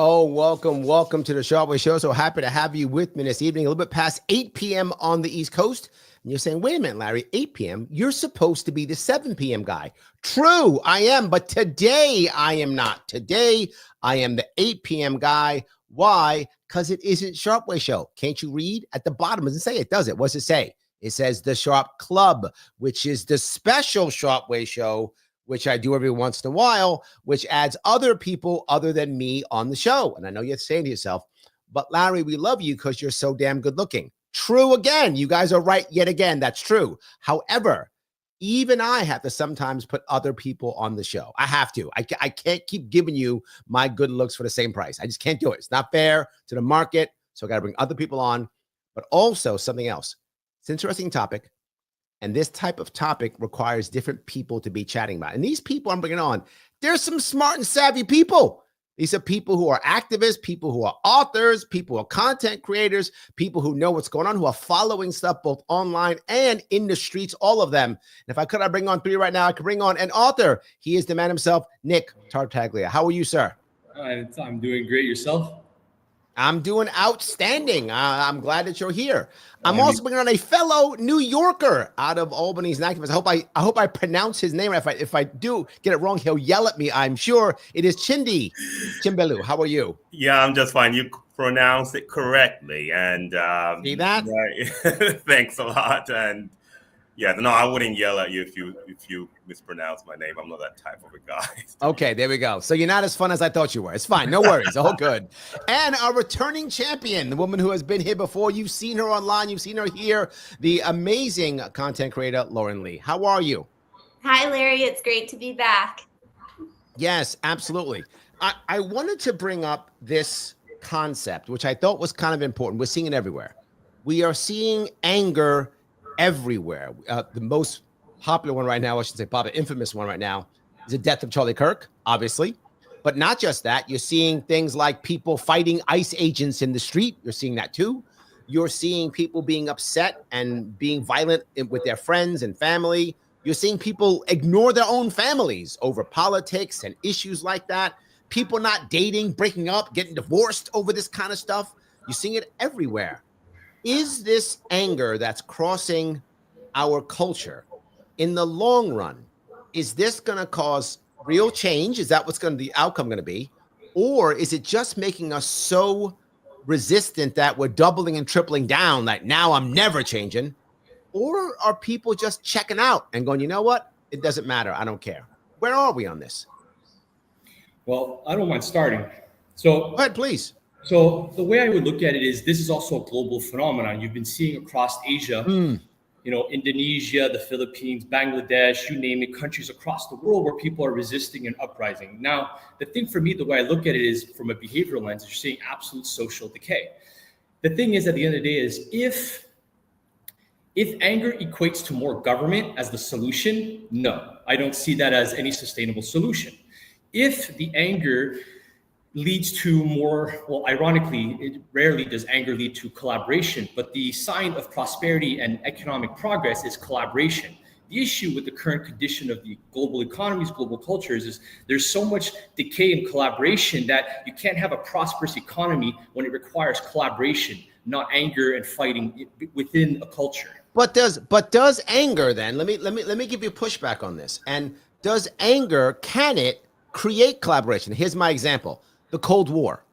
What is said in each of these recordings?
Oh, welcome to the Sharpe Show. So happy to have you with me this evening, a little bit past 8 p.m. on the East Coast. And you're saying, wait a minute, Larry, 8 p.m., you're supposed to be the 7 p.m. guy. True, I am, but today I am not. Today, I am the 8 p.m. guy. Why? Because it isn't Sharpe Show. Can't you read? At the bottom, it doesn't say it, does it? What's it say? It says the Sharpe Club, which is the special Sharpe Show, which I do every once in a while, which adds other people other than me on the show. And I know you're saying to yourself, but Larry, we love you because you're so damn good looking. True again. You guys are right yet again. That's true. However, even I have to sometimes put other people on the show. I have to. I can't keep giving you my good looks for the same price. I just can't do it. It's not fair to the market. So I got to bring other people on, but also something else. It's an interesting topic. And this type of topic requires different people to be chatting about. And these people I'm bringing on, there's some smart and savvy people. These are people who are activists, people who are authors, people who are content creators, people who know what's going on, who are following stuff both online and in the streets, all of them. And if I could, I'd bring on three right now. I could bring on an author. He is the man himself, Nic Tartaglia. How are you, sir? I'm doing great. Yourself? I'm doing outstanding. I'm glad that you're here. I'm also bringing on a fellow New Yorker out of Albany. He's an activist. I hope I pronounce his name right. If I do get it wrong, he'll yell at me, I'm sure. It is Chindi Chimbelu. How are you? Yeah, I'm just fine. You pronounced it correctly. And see that? Yeah, thanks a lot. And yeah, no, I wouldn't yell at you if you mispronounce my name. I'm not that type of a guy. Okay, there we go. So you're not as fun as I thought you were. It's fine. No worries. All good. And our returning champion, the woman who has been here before. You've seen her online. You've seen her here. The amazing content creator, Lauren Lee. How are you? Hi, Larry. It's great to be back. Yes, absolutely. I wanted to bring up this concept, which I thought was kind of important. We're seeing it everywhere. We are seeing anger everywhere. The most popular one right now, I should say popular, infamous one right now, is the death of Charlie Kirk, obviously. But not just that. You're seeing things like people fighting ICE agents in the street. You're seeing that too. You're seeing people being upset and being violent with their friends and family. You're seeing people ignore their own families over politics and issues like that. People not dating, breaking up, getting divorced over this kind of stuff. You're seeing it everywhere. Is this anger that's crossing our culture in the long run, is this going to cause real change? Is that what's going to be the outcome going to be? Or is it just making us so resistant that we're doubling and tripling down, like now I'm never changing? Or are people just checking out and going, you know what? It doesn't matter. I don't care. Where are we on this? Well, I don't mind starting. So go ahead, please. So the way I would look at it is this is also a global phenomenon. You've been seeing across Asia, Indonesia, the Philippines, Bangladesh, you name it, countries across the world where people are resisting and uprising. Now, the thing for me, the way I look at it is from a behavioral lens, you're seeing absolute social decay. The thing is, at the end of the day, is if anger equates to more government as the solution, no, I don't see that as any sustainable solution. If the anger leads to more, well, ironically, it rarely does anger lead to collaboration, but the sign of prosperity and economic progress is collaboration. The issue with the current condition of the global economies, global cultures, is there's so much decay in collaboration that you can't have a prosperous economy when it requires collaboration, not anger and fighting within a culture. But does anger then, let me give you pushback on this. And does anger, can it create collaboration? Here's my example. The Cold War.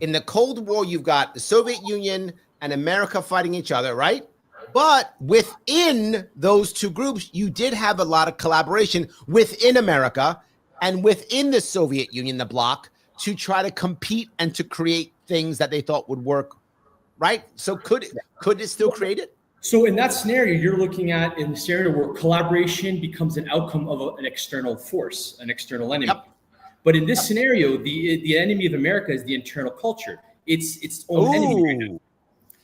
In the Cold War, you've got the Soviet Union and America fighting each other, right? But within those two groups, you did have a lot of collaboration within America and within the Soviet Union, the bloc, to try to compete and to create things that they thought would work, right? So could it still create it? So in that scenario, you're looking at in the scenario where collaboration becomes an outcome of an external force, an external enemy. Yep. But in this scenario, the enemy of America is the internal culture. It's its own enemy right now.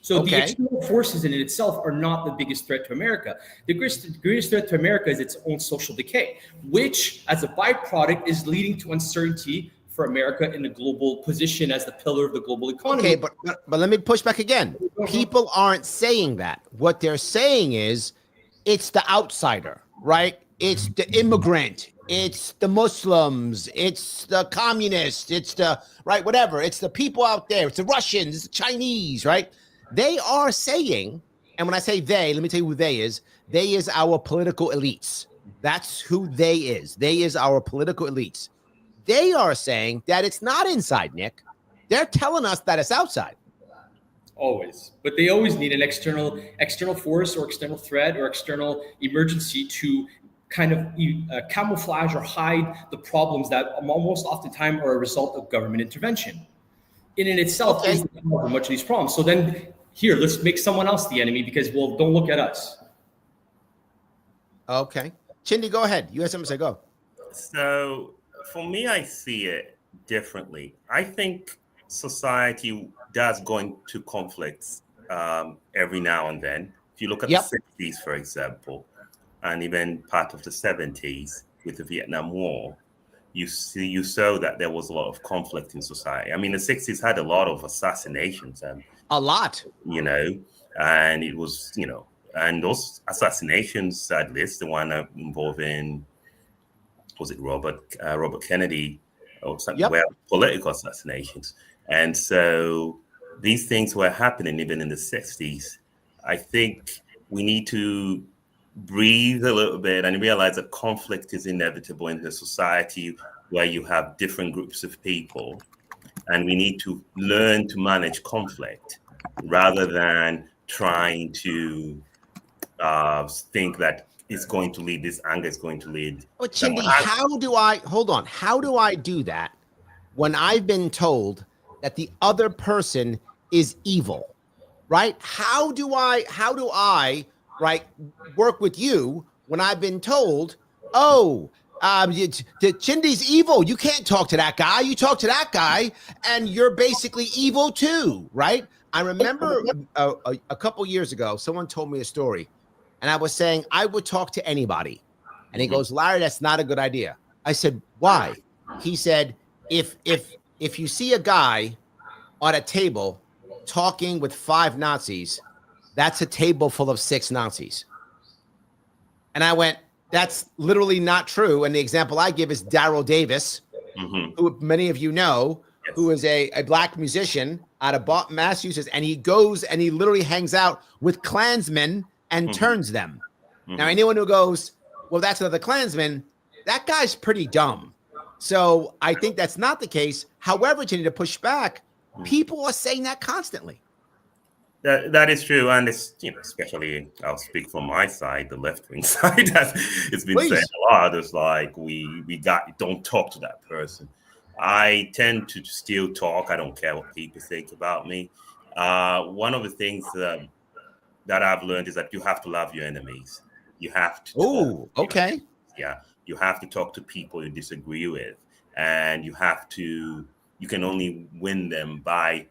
So the Okay. external forces in itself are not the biggest threat to America. The greatest threat to America is its own social decay, which as a byproduct is leading to uncertainty for America in the global position as the pillar of the global economy. Okay, but let me push back again. People aren't saying that. What they're saying is it's the outsider, right? It's the immigrant, it's the Muslims, it's the communists, it's the right, whatever. It's the people out there, it's the Russians, it's the Chinese, right? They are saying, and when I say they, let me tell you who they is. They is our political elites. That's who they is. They is our political elites. They are saying that it's not inside, Nick. They're telling us that it's outside. Always, but they always need an external force or external threat or external emergency to kind of camouflage or hide the problems that almost oftentimes are a result of government intervention. In itself is the cause of much of these problems. So then here, let's make someone else the enemy because, well, don't look at us. Okay. Chindi, go ahead. You have something to say, go. So for me, I see it differently. I think society does go into conflicts every now and then. If you look at the 60s, for example, and even part of the 70s with the Vietnam War, you saw that there was a lot of conflict in society. I mean, the 60s had a lot of assassinations and a lot, and it was, and those assassinations, sadly, the one involving, was it Robert Kennedy or something, where political assassinations. And so these things were happening even in the 60s. I think we need to breathe a little bit and realize that conflict is inevitable in the society where you have different groups of people. And we need to learn to manage conflict rather than trying to think that it's going to lead, this anger is going to lead. But Chindi, how do I do that when I've been told that the other person is evil, right? How do I right, work with you when I've been told, oh, Chindi's evil. You can't talk to that guy. You talk to that guy and you're basically evil too, right? I remember a couple years ago, someone told me a story and I was saying I would talk to anybody. And he goes, Larry, that's not a good idea. I said, why? He said, if you see a guy on a table talking with 5 Nazis, that's a table full of 6 Nazis. And I went, that's literally not true. And the example I give is Daryl Davis, who many of you know, who is a black musician out of Massachusetts. And he goes and he literally hangs out with Klansmen and turns them. Now, anyone who goes, well, that's another Klansman, that guy's pretty dumb. So I think that's not the case. However, to push back, people are saying that constantly. That is true, and it's, especially, I'll speak from my side, the left-wing side, as it's been said a lot. It's like don't talk to that person. I tend to still talk. I don't care what people think about me. One of the things that I've learned is that you have to love your enemies. You have to. Oh, okay. You have to talk to people you disagree with, and you can only win them by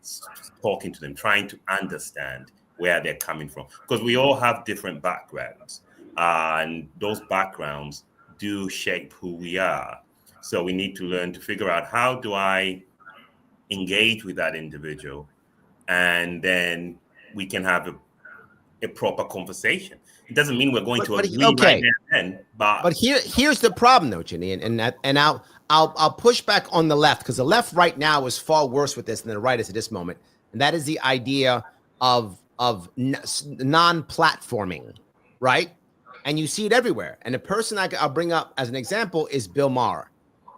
talking to them, trying to understand where they're coming from. Because we all have different backgrounds, and those backgrounds do shape who we are. So we need to learn to figure out, how do I engage with that individual? And then we can have a proper conversation. It doesn't mean we're going to agree right there and then. But here's the problem, though, Chindi, and I'll push back on the left, because the left right now is far worse with this than the right is at this moment, and that is the idea of non-platforming, right? And you see it everywhere. And the person I'll bring up as an example is Bill Maher.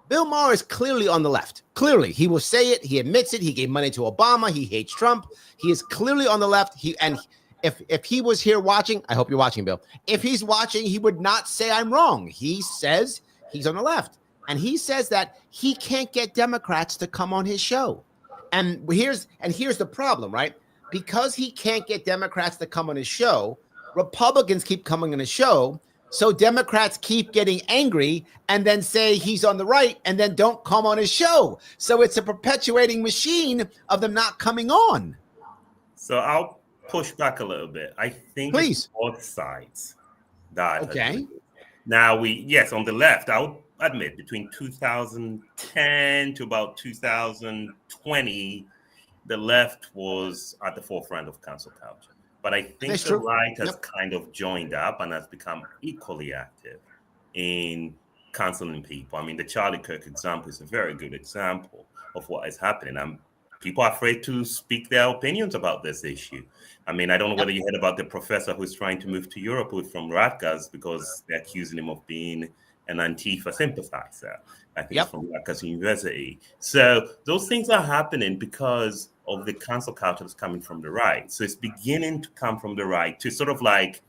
Bill Maher is clearly on the left. Clearly, he will say it. He admits it. He gave money to Obama. He hates Trump. He is clearly on the left. If he was here watching, I hope you're watching, Bill. If he's watching, he would not say I'm wrong. He says he's on the left. And he says that he can't get Democrats to come on his show. And here's the problem, right? Because he can't get Democrats to come on his show, Republicans keep coming on his show. So Democrats keep getting angry and then say he's on the right and then don't come on his show. So it's a perpetuating machine of them not coming on. So I'll push back a little bit. I think Please. it's both sides that Okay. Now yes, on the left, I would admit between 2010 to about 2020, the left was at the forefront of cancel culture. But I think That's the true. right has Yep. kind of joined up and has become equally active in canceling people. I mean, the Charlie Kirk example is a very good example of what is happening. People are afraid to speak their opinions about this issue. I mean, I don't know whether you heard about the professor who's trying to move to Europe who's from Rutgers because they're accusing him of being an Antifa sympathizer. I think it's from Rutgers University. So those things are happening because of the cancel culture that's coming from the right. So it's beginning to come from the right to sort of like,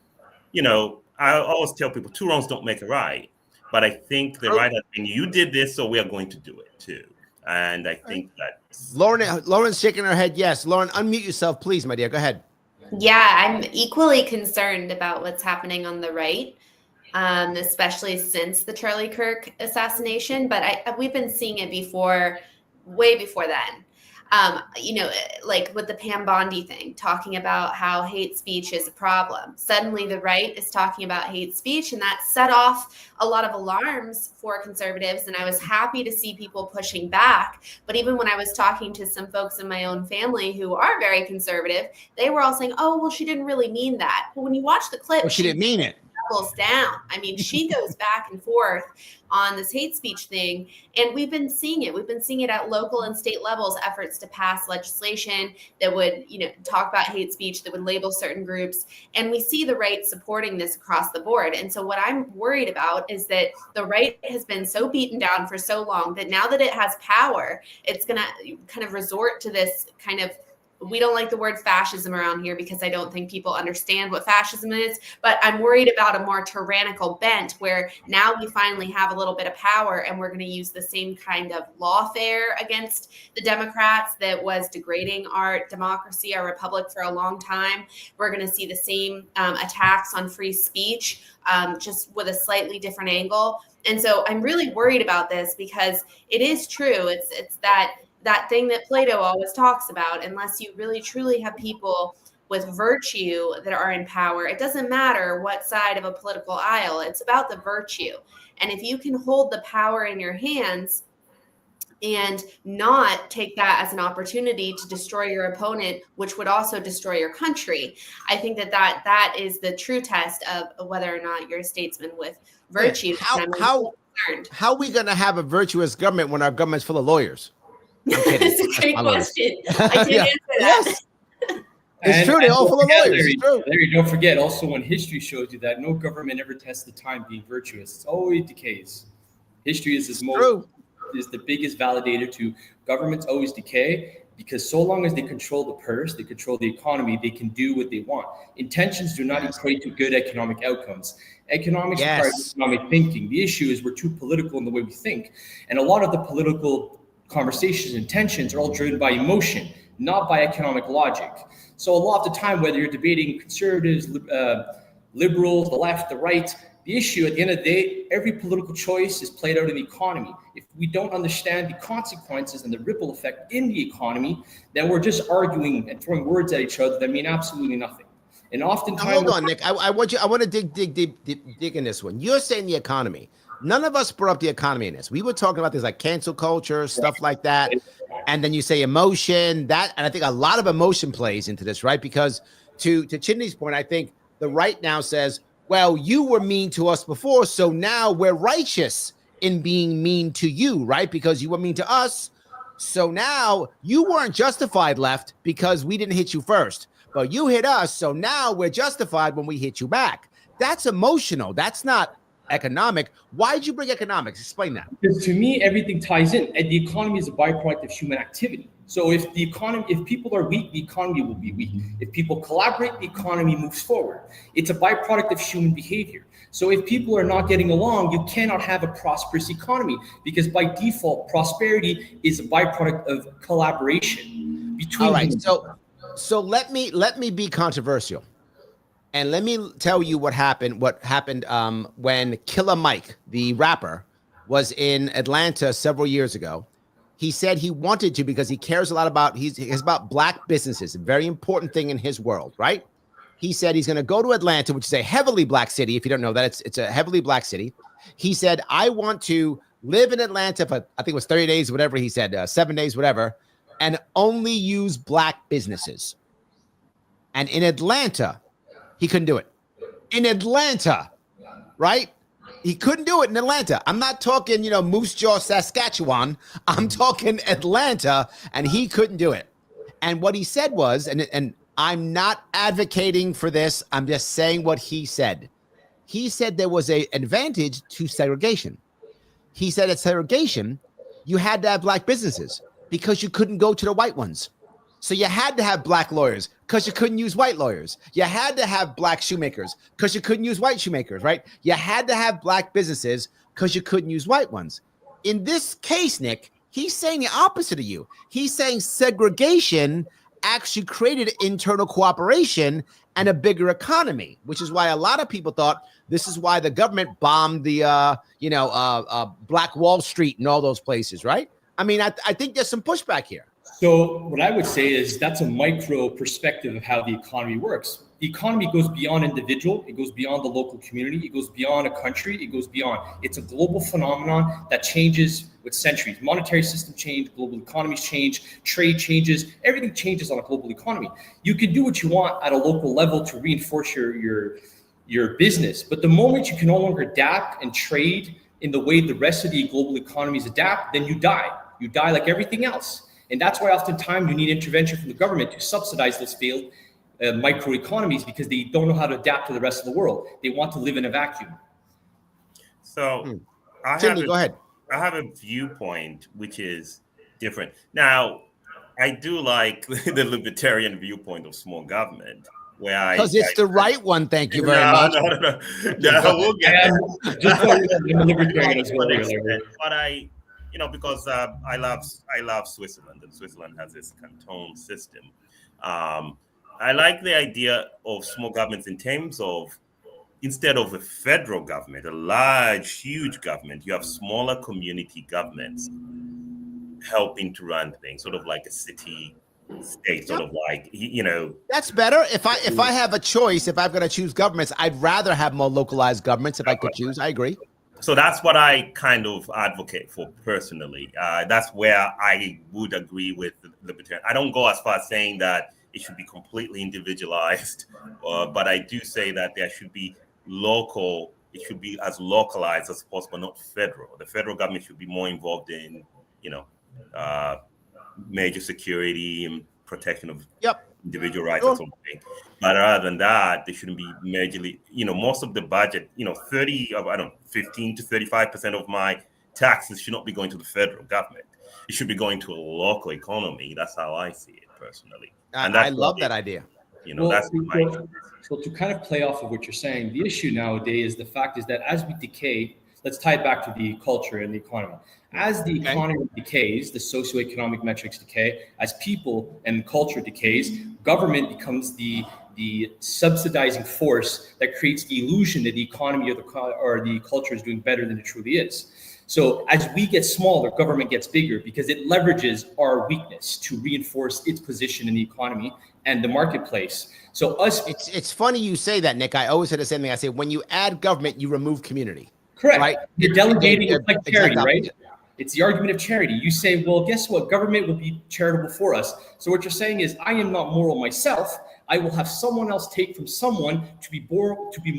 I always tell people 2 wrongs don't make a right. But I think the right has been, you did this, so we are going to do it too. And I think that Lauren's shaking her head. Yes. Lauren, unmute yourself, please, my dear. Go ahead. Yeah, I'm equally concerned about what's happening on the right, especially since the Charlie Kirk assassination. But we've been seeing it before, way before then. Like with the Pam Bondi thing, talking about how hate speech is a problem. Suddenly the right is talking about hate speech, and that set off a lot of alarms for conservatives. And I was happy to see people pushing back. But even when I was talking to some folks in my own family who are very conservative, they were all saying, oh, well, she didn't really mean that. But when you watch the clip, she didn't mean it. Down. I mean, she goes back and forth on this hate speech thing, and we've been seeing it. We've been seeing it at local and state levels, efforts to pass legislation that would, talk about hate speech, that would label certain groups, and we see the right supporting this across the board. And so what I'm worried about is that the right has been so beaten down for so long that now that it has power, it's going to kind of resort to this kind of, we don't like the word fascism around here because I don't think people understand what fascism is, but I'm worried about a more tyrannical bent where now we finally have a little bit of power and we're going to use the same kind of lawfare against the Democrats that was degrading our democracy, our republic for a long time. We're going to see the same attacks on free speech, just with a slightly different angle. And so I'm really worried about this because it is true. It's that thing that Plato always talks about. Unless you really truly have people with virtue that are in power, it doesn't matter what side of a political aisle, it's about the virtue. And if you can hold the power in your hands and not take that as an opportunity to destroy your opponent, which would also destroy your country, I think that is the true test of whether or not you're a statesman with virtue. How are we going to have a virtuous government when our government's full of lawyers? It's a great question. I did answer that. Yes. It's true. They're all full of lawyers. Larry, don't forget also when history shows you that no government ever tests the time being virtuous. It's always decays. History is the biggest validator to governments always decay because so long as they control the purse, they control the economy, they can do what they want. Intentions do not equate to good economic outcomes. Economics requires economic thinking. The issue is we're too political in the way we think. And a lot of the political conversations and tensions are all driven by emotion, not by economic logic. So a lot of the time, whether you're debating conservatives, liberals, the left, the right, the issue at the end of the day, every political choice is played out in the economy. If we don't understand the consequences and the ripple effect in the economy, then we're just arguing and throwing words at each other that mean absolutely nothing. And oftentimes, hold on, Nick. I want to dig in this one. You're saying the economy. None of us brought up the economy in this. We were talking about things like cancel culture, stuff like that. And then you say emotion, and I think a lot of emotion plays into this, right? Because to Chindi's point, I think the right now says, well, you were mean to us before, so now we're righteous in being mean to you, right? Because you were mean to us. So now you weren't justified, left, because we didn't hit you first. But you hit us, so now we're justified when we hit you back. That's emotional. That's not economic. Why did you bring economics? Explain that. Because to me, everything ties in. And the economy is a byproduct of human activity. So if people are weak, the economy will be weak. If people collaborate, the economy moves forward. It's a byproduct of human behavior. So if people are not getting along, you cannot have a prosperous economy because by default, prosperity is a byproduct of collaboration between. All right. So let me be controversial. And let me tell you what happened when Killer Mike, the rapper, was in Atlanta several years ago. He said he wanted to because he cares a lot about, he's about black businesses, a very important thing in his world, right? He said he's going to go to Atlanta, which is a heavily black city. If you don't know that, it's a heavily black city. He said, I want to live in Atlanta for, I think it was 30 days, whatever he said, 7 days, whatever, and only use black businesses. And in Atlanta, he couldn't do it. In Atlanta, right? He couldn't do it in Atlanta. I'm not talking, Moose Jaw, Saskatchewan. I'm talking Atlanta, and he couldn't do it. And what he said was, and I'm not advocating for this, I'm just saying what he said. He said there was an advantage to segregation. He said at segregation, you had to have black businesses because you couldn't go to the white ones. So you had to have black lawyers because you couldn't use white lawyers. You had to have black shoemakers because you couldn't use white shoemakers, right? You had to have black businesses because you couldn't use white ones. In this case, Nick, he's saying the opposite of you. He's saying segregation actually created internal cooperation and a bigger economy, which is why a lot of people thought this is why the government bombed the, Black Wall Street and all those places, right? I mean, I think there's some pushback here. So what I would say is that's a micro perspective of how the economy works. The economy goes beyond individual. It goes beyond the local community. It goes beyond a country. It goes beyond. It's a global phenomenon that changes with centuries. Monetary system change, global economies change, trade changes. Everything changes on a global economy. You can do what you want at a local level to reinforce your business. But the moment you can no longer adapt and trade in the way the rest of the global economies adapt, then you die. You die like everything else. And that's why oftentimes you need intervention from the government to subsidize those failed microeconomies because they don't know how to adapt to the rest of the world. They want to live in a vacuum. So Chindi, go ahead. I have a viewpoint which is different. Now, I do like the libertarian viewpoint of small government. Because it's the right one. Thank you very much. No, we'll get it. But because I love Switzerland, and Switzerland has this canton system. I like the idea of small governments in terms of instead of a federal government, a large, huge government, you have smaller community governments helping to run things, sort of like a city state, sort of like, That's better. If I have a choice, if I'm going to choose governments, I'd rather have more localized governments if I could choose. I agree. So that's what I kind of advocate for personally. That's where I would agree with the libertarian. I don't go as far as saying that it should be completely individualized, but I do say that there should be local. It should be as localized as possible, not federal. The federal government should be more involved in, major security and protection of individual rights and something. But other than that, they shouldn't be majorly, most of the budget, 15 to 35% of my taxes should not be going to the federal government. It should be going to a local economy. That's how I see it personally. And I love that idea. That's my. So to kind of play off of what you're saying, the issue nowadays, the fact is that as we decay, let's tie it back to the culture and the economy. As the economy decays, the socioeconomic metrics decay, as people and culture decays, government becomes the subsidizing force that creates the illusion that the economy or the culture is doing better than it truly is. So as we get smaller, government gets bigger because it leverages our weakness to reinforce its position in the economy and the marketplace. So it's funny you say that, Nick. I always say the same thing. I say when you add government, you remove community. Correct. Right? You're delegating. It's like charity, right? It's the argument of charity. You say, well, guess what? Government will be charitable for us. So what you're saying is, I am not moral myself. I will have someone else take from someone to be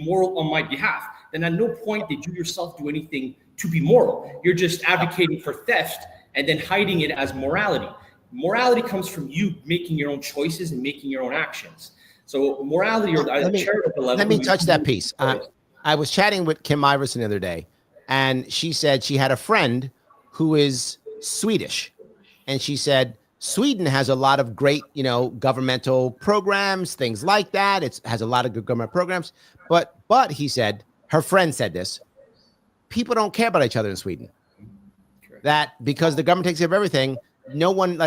moral on my behalf. Then at no point did you yourself do anything to be moral. You're just advocating for theft and then hiding it as morality. Morality comes from you making your own choices and making your own actions. So morality or the charitable level. Let me touch that piece. I was chatting with Kim Iverson the other day, and she said she had a friend who is Swedish. And she said, Sweden has a lot of great, governmental programs, things like that. It has a lot of good government programs. But he said, her friend said this, people don't care about each other in Sweden. That because the government takes care of everything, no one,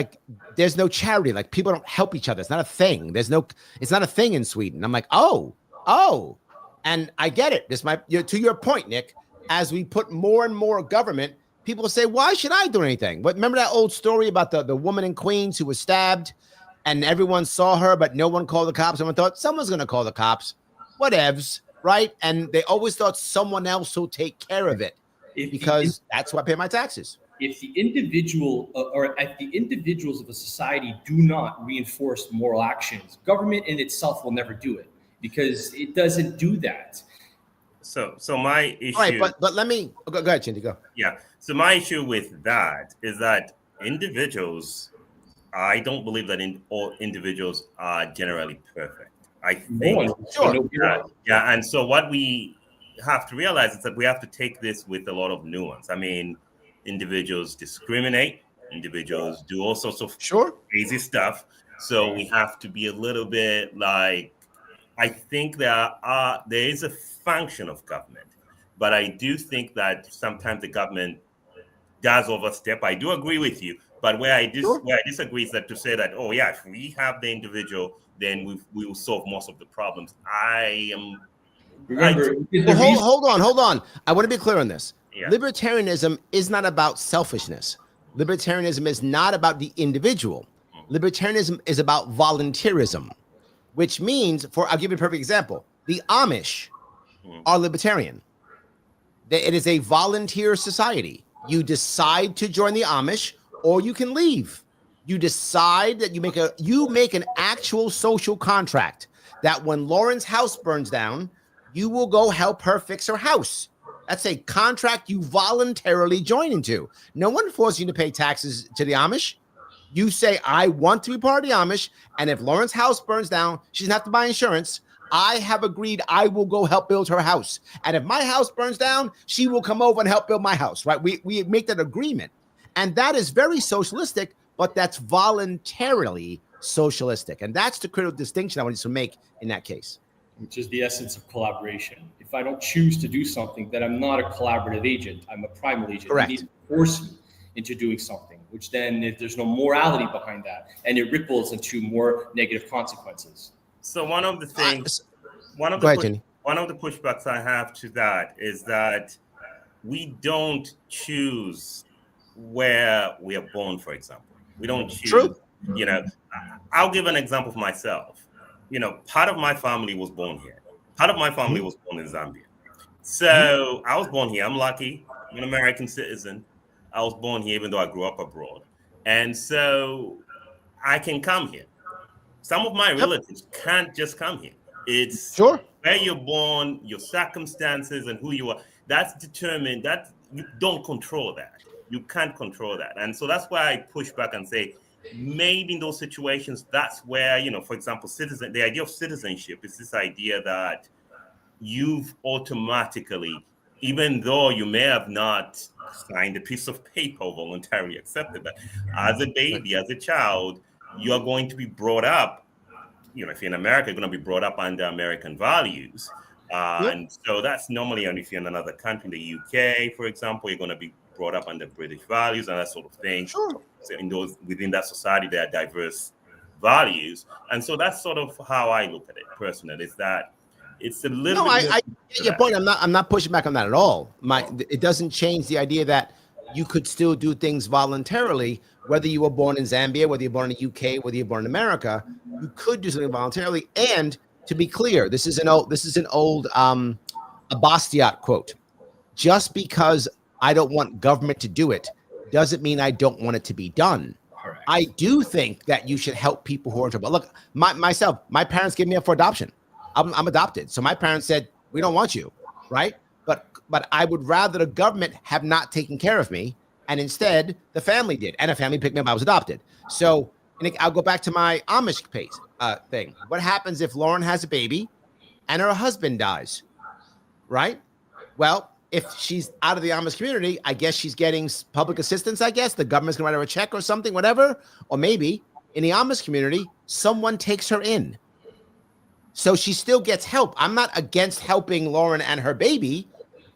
there's no charity. Like, people don't help each other. It's not a thing. It's not a thing in Sweden. I'm like, oh. And I get it. This might, to your point, Nick, as we put more and more government, people say, why should I do anything? But remember that old story about the woman in Queens who was stabbed and everyone saw her, but no one called the cops. Someone thought someone's going to call the cops. Whatevs, right? And they always thought someone else will take care of it because that's why I pay my taxes. If the individual or if the individuals of a society do not reinforce moral actions, government in itself will never do it because it doesn't do that. So my issue. All right, but let me go ahead, Chindi, go. Yeah. So my issue with that is that individuals, I don't believe that all individuals are generally perfect. I think yeah. And so what we have to realize is that we have to take this with a lot of nuance. I mean, individuals discriminate, individuals do all sorts of crazy stuff. So we have to be a little bit like, I think there is a function of government, but I do think that sometimes the government does overstep. I do agree with you, but where I disagree is that to say that, oh yeah, if we have the individual, then we will solve most of the problems. Hold on. I want to be clear on this. Yeah. Libertarianism is not about selfishness. Libertarianism is not about the individual. Libertarianism is about volunteerism, which means, I'll give you a perfect example. The Amish are libertarian. It is a volunteer society. You decide to join the Amish or you can leave. You decide that you make an actual social contract that when Lauren's house burns down, you will go help her fix her house. That's a contract you voluntarily join into. No one forces you to pay taxes to the Amish. You say, I want to be part of the Amish, and if Lauren's house burns down, she doesn't have to buy insurance. I have agreed I will go help build her house. And if my house burns down, she will come over and help build my house, right? We make that agreement. And that is very socialistic, but that's voluntarily socialistic. And that's the critical distinction I want you to make in that case. Which is the essence of collaboration. If I don't choose to do something, then I'm not a collaborative agent. I'm a primal agent. Correct. You need to force me into doing something, which then if there's no morality behind that, and it ripples into more negative consequences. So one of the things, one of the pushbacks I have to that is that we don't choose where we are born, for example. We don't choose. True. You know, I'll give an example for myself. You know, part of my family was born here. Part of my family was born in Zambia. So I was born here. I'm lucky. I'm an American citizen. I was born here, even though I grew up abroad. And so I can come here. Some of my relatives can't just come here. It's where you're born, your circumstances, and who you are. That's determined. That you don't control that. You can't control that. And so that's why I push back and say, maybe in those situations, that's where, you know, for example, the idea of citizenship is this idea that you've automatically, even though you may have not signed a piece of paper or voluntarily accepted that, as a baby, as a child, you are going to be brought up, you know, if you're in America, you're going to be brought up under American values. And so that's normally, and if you're in another country, in the UK, for example, you're going to be brought up under British values and that sort of thing. So within that society, there are diverse values. And so that's sort of how I look at it personally, is that it's a little bit. I get your point. I'm not pushing back on that at all. It doesn't change the idea that you could still do things voluntarily, whether you were born in Zambia, whether you're born in the UK, whether you're born in America, you could do something voluntarily. And to be clear, this is an old Bastiat quote. Just because I don't want government to do it doesn't mean I don't want it to be done. Correct. I do think that you should help people who are in trouble. Look, my parents gave me up for adoption. I'm adopted. So my parents said, we don't want you, right? But I would rather the government have not taken care of me, and instead the family did, and a family picked me up. I was adopted. So I'll go back to my Amish thing. What happens if Lauren has a baby and her husband dies, right? Well, if she's out of the Amish community, I guess she's getting public assistance, I guess. The government's going to write her a check or something, whatever. Or maybe in the Amish community, someone takes her in. So she still gets help. I'm not against helping Lauren and her baby.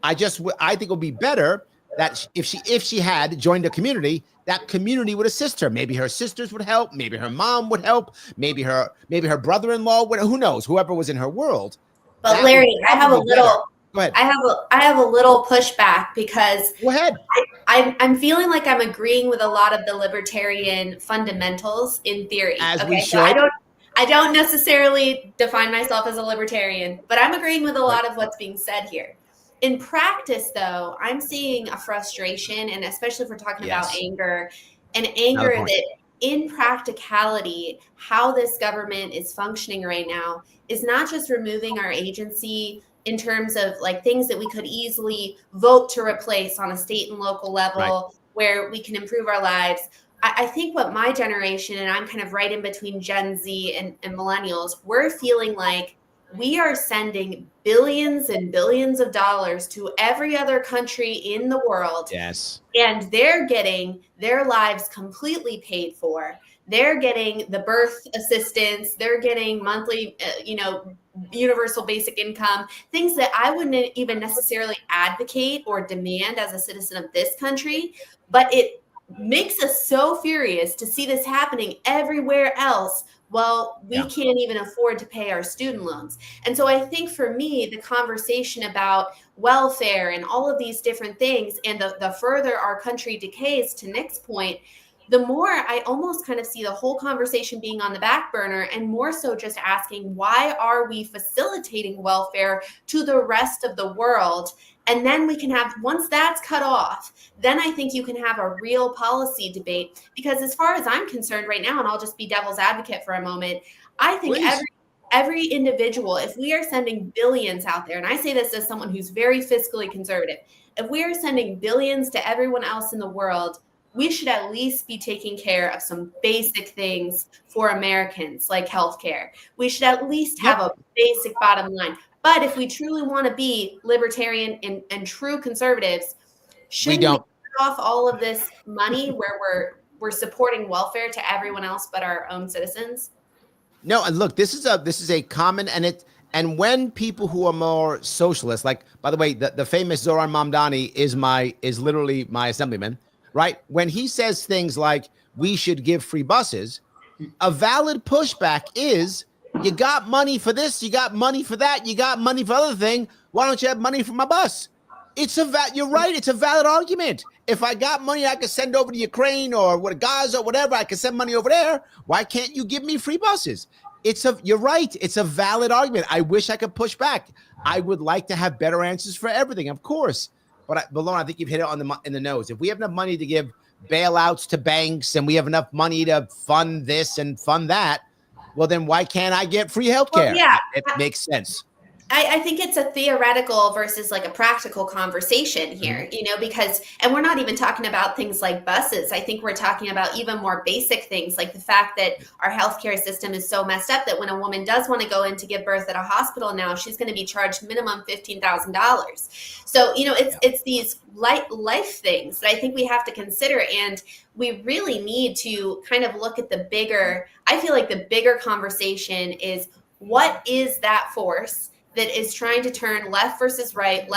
I think it would be better that if she had joined a community, that community would assist her. Maybe her sisters would help. Maybe her mom would help. Maybe her brother-in-law would. Who knows? Whoever was in her world. But Larry, I have a little Go ahead. I have a little pushback because Go ahead. I'm feeling like I'm agreeing with a lot of the libertarian fundamentals in theory. As okay, we so should. I don't necessarily define myself as a libertarian, but I'm agreeing with a lot of what's being said here. In practice, though, I'm seeing a frustration, and especially if we're talking about anger, and anger that in practicality, how this government is functioning right now is not just removing our agency in terms of like things that we could easily vote to replace on a state and local level where we can improve our lives. I think what my generation, and I'm kind of right in between Gen Z and millennials, we're feeling like we are sending billions and billions of dollars to every other country in the world. Yes. And they're getting their lives completely paid for. They're getting the birth assistance. They're getting monthly, universal basic income, things that I wouldn't even necessarily advocate or demand as a citizen of this country. But it makes us so furious to see this happening everywhere else. Well, we can't even afford to pay our student loans. And so I think for me, the conversation about welfare and all of these different things, and the further our country decays, to Nick's point, the more I almost kind of see the whole conversation being on the back burner, and more so just asking, why are we facilitating welfare to the rest of the world? And then we can have, once that's cut off, then I think you can have a real policy debate. Because as far as I'm concerned right now, and I'll just be devil's advocate for a moment, I think every individual, if we are sending billions out there, and I say this as someone who's very fiscally conservative, if we are sending billions to everyone else in the world, we should at least be taking care of some basic things for Americans, like healthcare. We should at least have a basic bottom line. But if we truly want to be libertarian and true conservatives, shouldn't we cut off all of this money where we're supporting welfare to everyone else but our own citizens? No, and look, this is a common, and when people who are more socialist, like, by the way, the famous Zoran Mamdani is literally my assemblyman, right? When he says things like we should give free buses, a valid pushback is, you got money for this, you got money for that, you got money for other thing. Why don't you have money for my bus? You're right. It's a valid argument. If I got money I could send over to Ukraine or Gaza or whatever, I could send money over there. Why can't you give me free buses? You're right. It's a valid argument. I wish I could push back. I would like to have better answers for everything, of course. But Lauren, I think you've hit it in the nose. If we have enough money to give bailouts to banks and we have enough money to fund this and fund that, well, then why can't I get free healthcare? Well, it makes sense. I think it's a theoretical versus like a practical conversation here, because, and we're not even talking about things like buses. I think we're talking about even more basic things, like the fact that our healthcare system is so messed up that when a woman does want to go in to give birth at a hospital now, she's going to be charged minimum $15,000. So, it's these life things that I think we have to consider. And we really need to kind of look at I feel like the bigger conversation is, what is that force that is trying to turn left versus right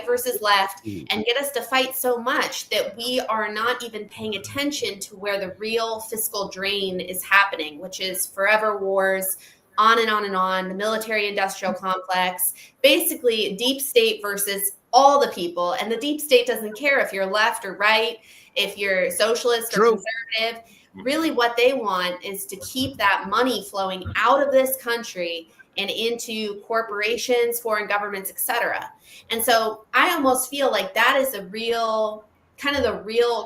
versus left, and get us to fight so much that we are not even paying attention to where the real fiscal drain is happening, which is forever wars, on and on and on, the military-industrial complex, basically deep state versus all the people. And the deep state doesn't care if you're left or right, if you're socialist or conservative. Really what they want is to keep that money flowing out of this country and into corporations, foreign governments, etc. And so I almost feel like that is the real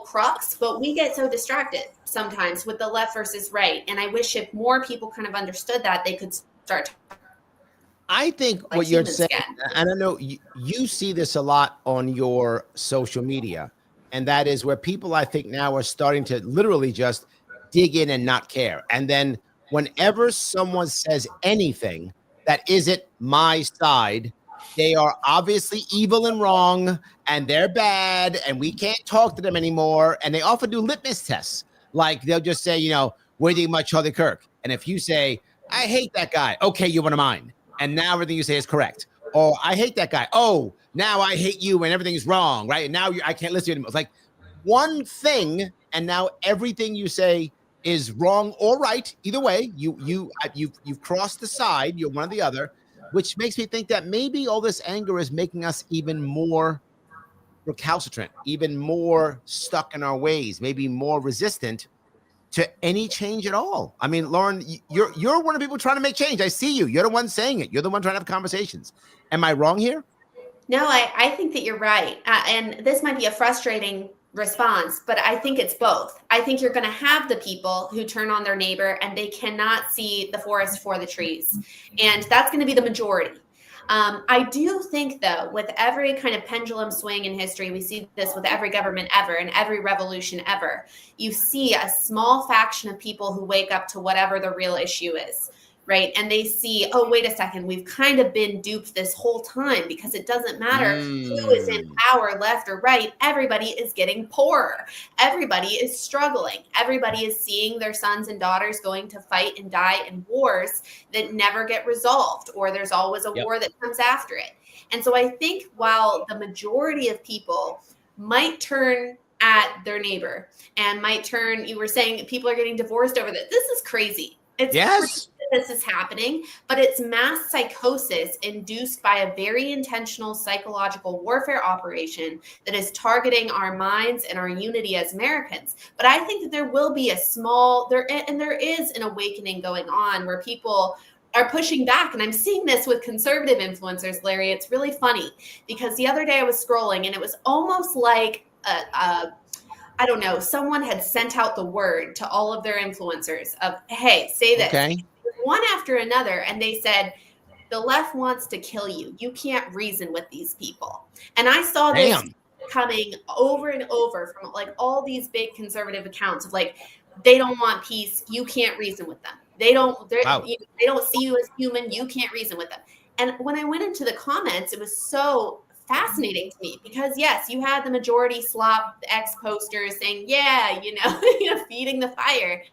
crux, but we get so distracted sometimes with the left versus right. And I wish if more people kind of understood that, they could start. I think what you're saying, and I know you see this a lot on your social media, and that is where people, I think, now are starting to literally just dig in and not care. And then whenever someone says anything that isn't my side, they are obviously evil and wrong, and they're bad, and we can't talk to them anymore. And they often do litmus tests. Like, they'll just say, what do you think about Charlie Kirk? And if you say, I hate that guy, okay, you're one of mine, and now everything you say is correct. Or I hate that guy. Oh, now I hate you and everything is wrong, right? And now I can't listen to you anymore. It's like one thing, and now everything you say is wrong or right. Either way, you've crossed the side. You're one or the other. which makes me think that maybe all this anger is making us even more recalcitrant, even more stuck in our ways, maybe more resistant to any change at all. I mean, Lauren, you're one of the people trying to make change. I see you. You're the one saying it. You're the one trying to have conversations. Am I wrong here? No, I think that you're right. And this might be a frustrating response, but I think it's both. I think you're going to have the people who turn on their neighbor and they cannot see the forest for the trees. And that's going to be the majority. I do think, though, with every kind of pendulum swing in history, we see this with every government ever and every revolution ever. You see a small faction of people who wake up to whatever the real issue is, right? And they see, oh, wait a second, we've kind of been duped this whole time because it doesn't matter who is in power, left or right. Everybody is getting poorer. Everybody is struggling. Everybody is seeing their sons and daughters going to fight and die in wars that never get resolved, or there's always a war that comes after it. And so I think while the majority of people might turn at their neighbor and might turn, you were saying people are getting divorced over this. This is crazy. It's crazy that this is happening, but it's mass psychosis induced by a very intentional psychological warfare operation that is targeting our minds and our unity as Americans. But I think that there will be there is an awakening going on where people are pushing back. And I'm seeing this with conservative influencers, Larry. It's really funny because the other day I was scrolling and it was almost like I don't know, someone had sent out the word to all of their influencers of, hey, say this. One after another. And they said, the left wants to kill you. You can't reason with these people. And I saw this coming over and over from like all these big conservative accounts of like, they don't want peace. You can't reason with them. They don't see you as human. You can't reason with them. And when I went into the comments, it was so fascinating to me because yes, you had the majority slop X posters saying, yeah, feeding the fire.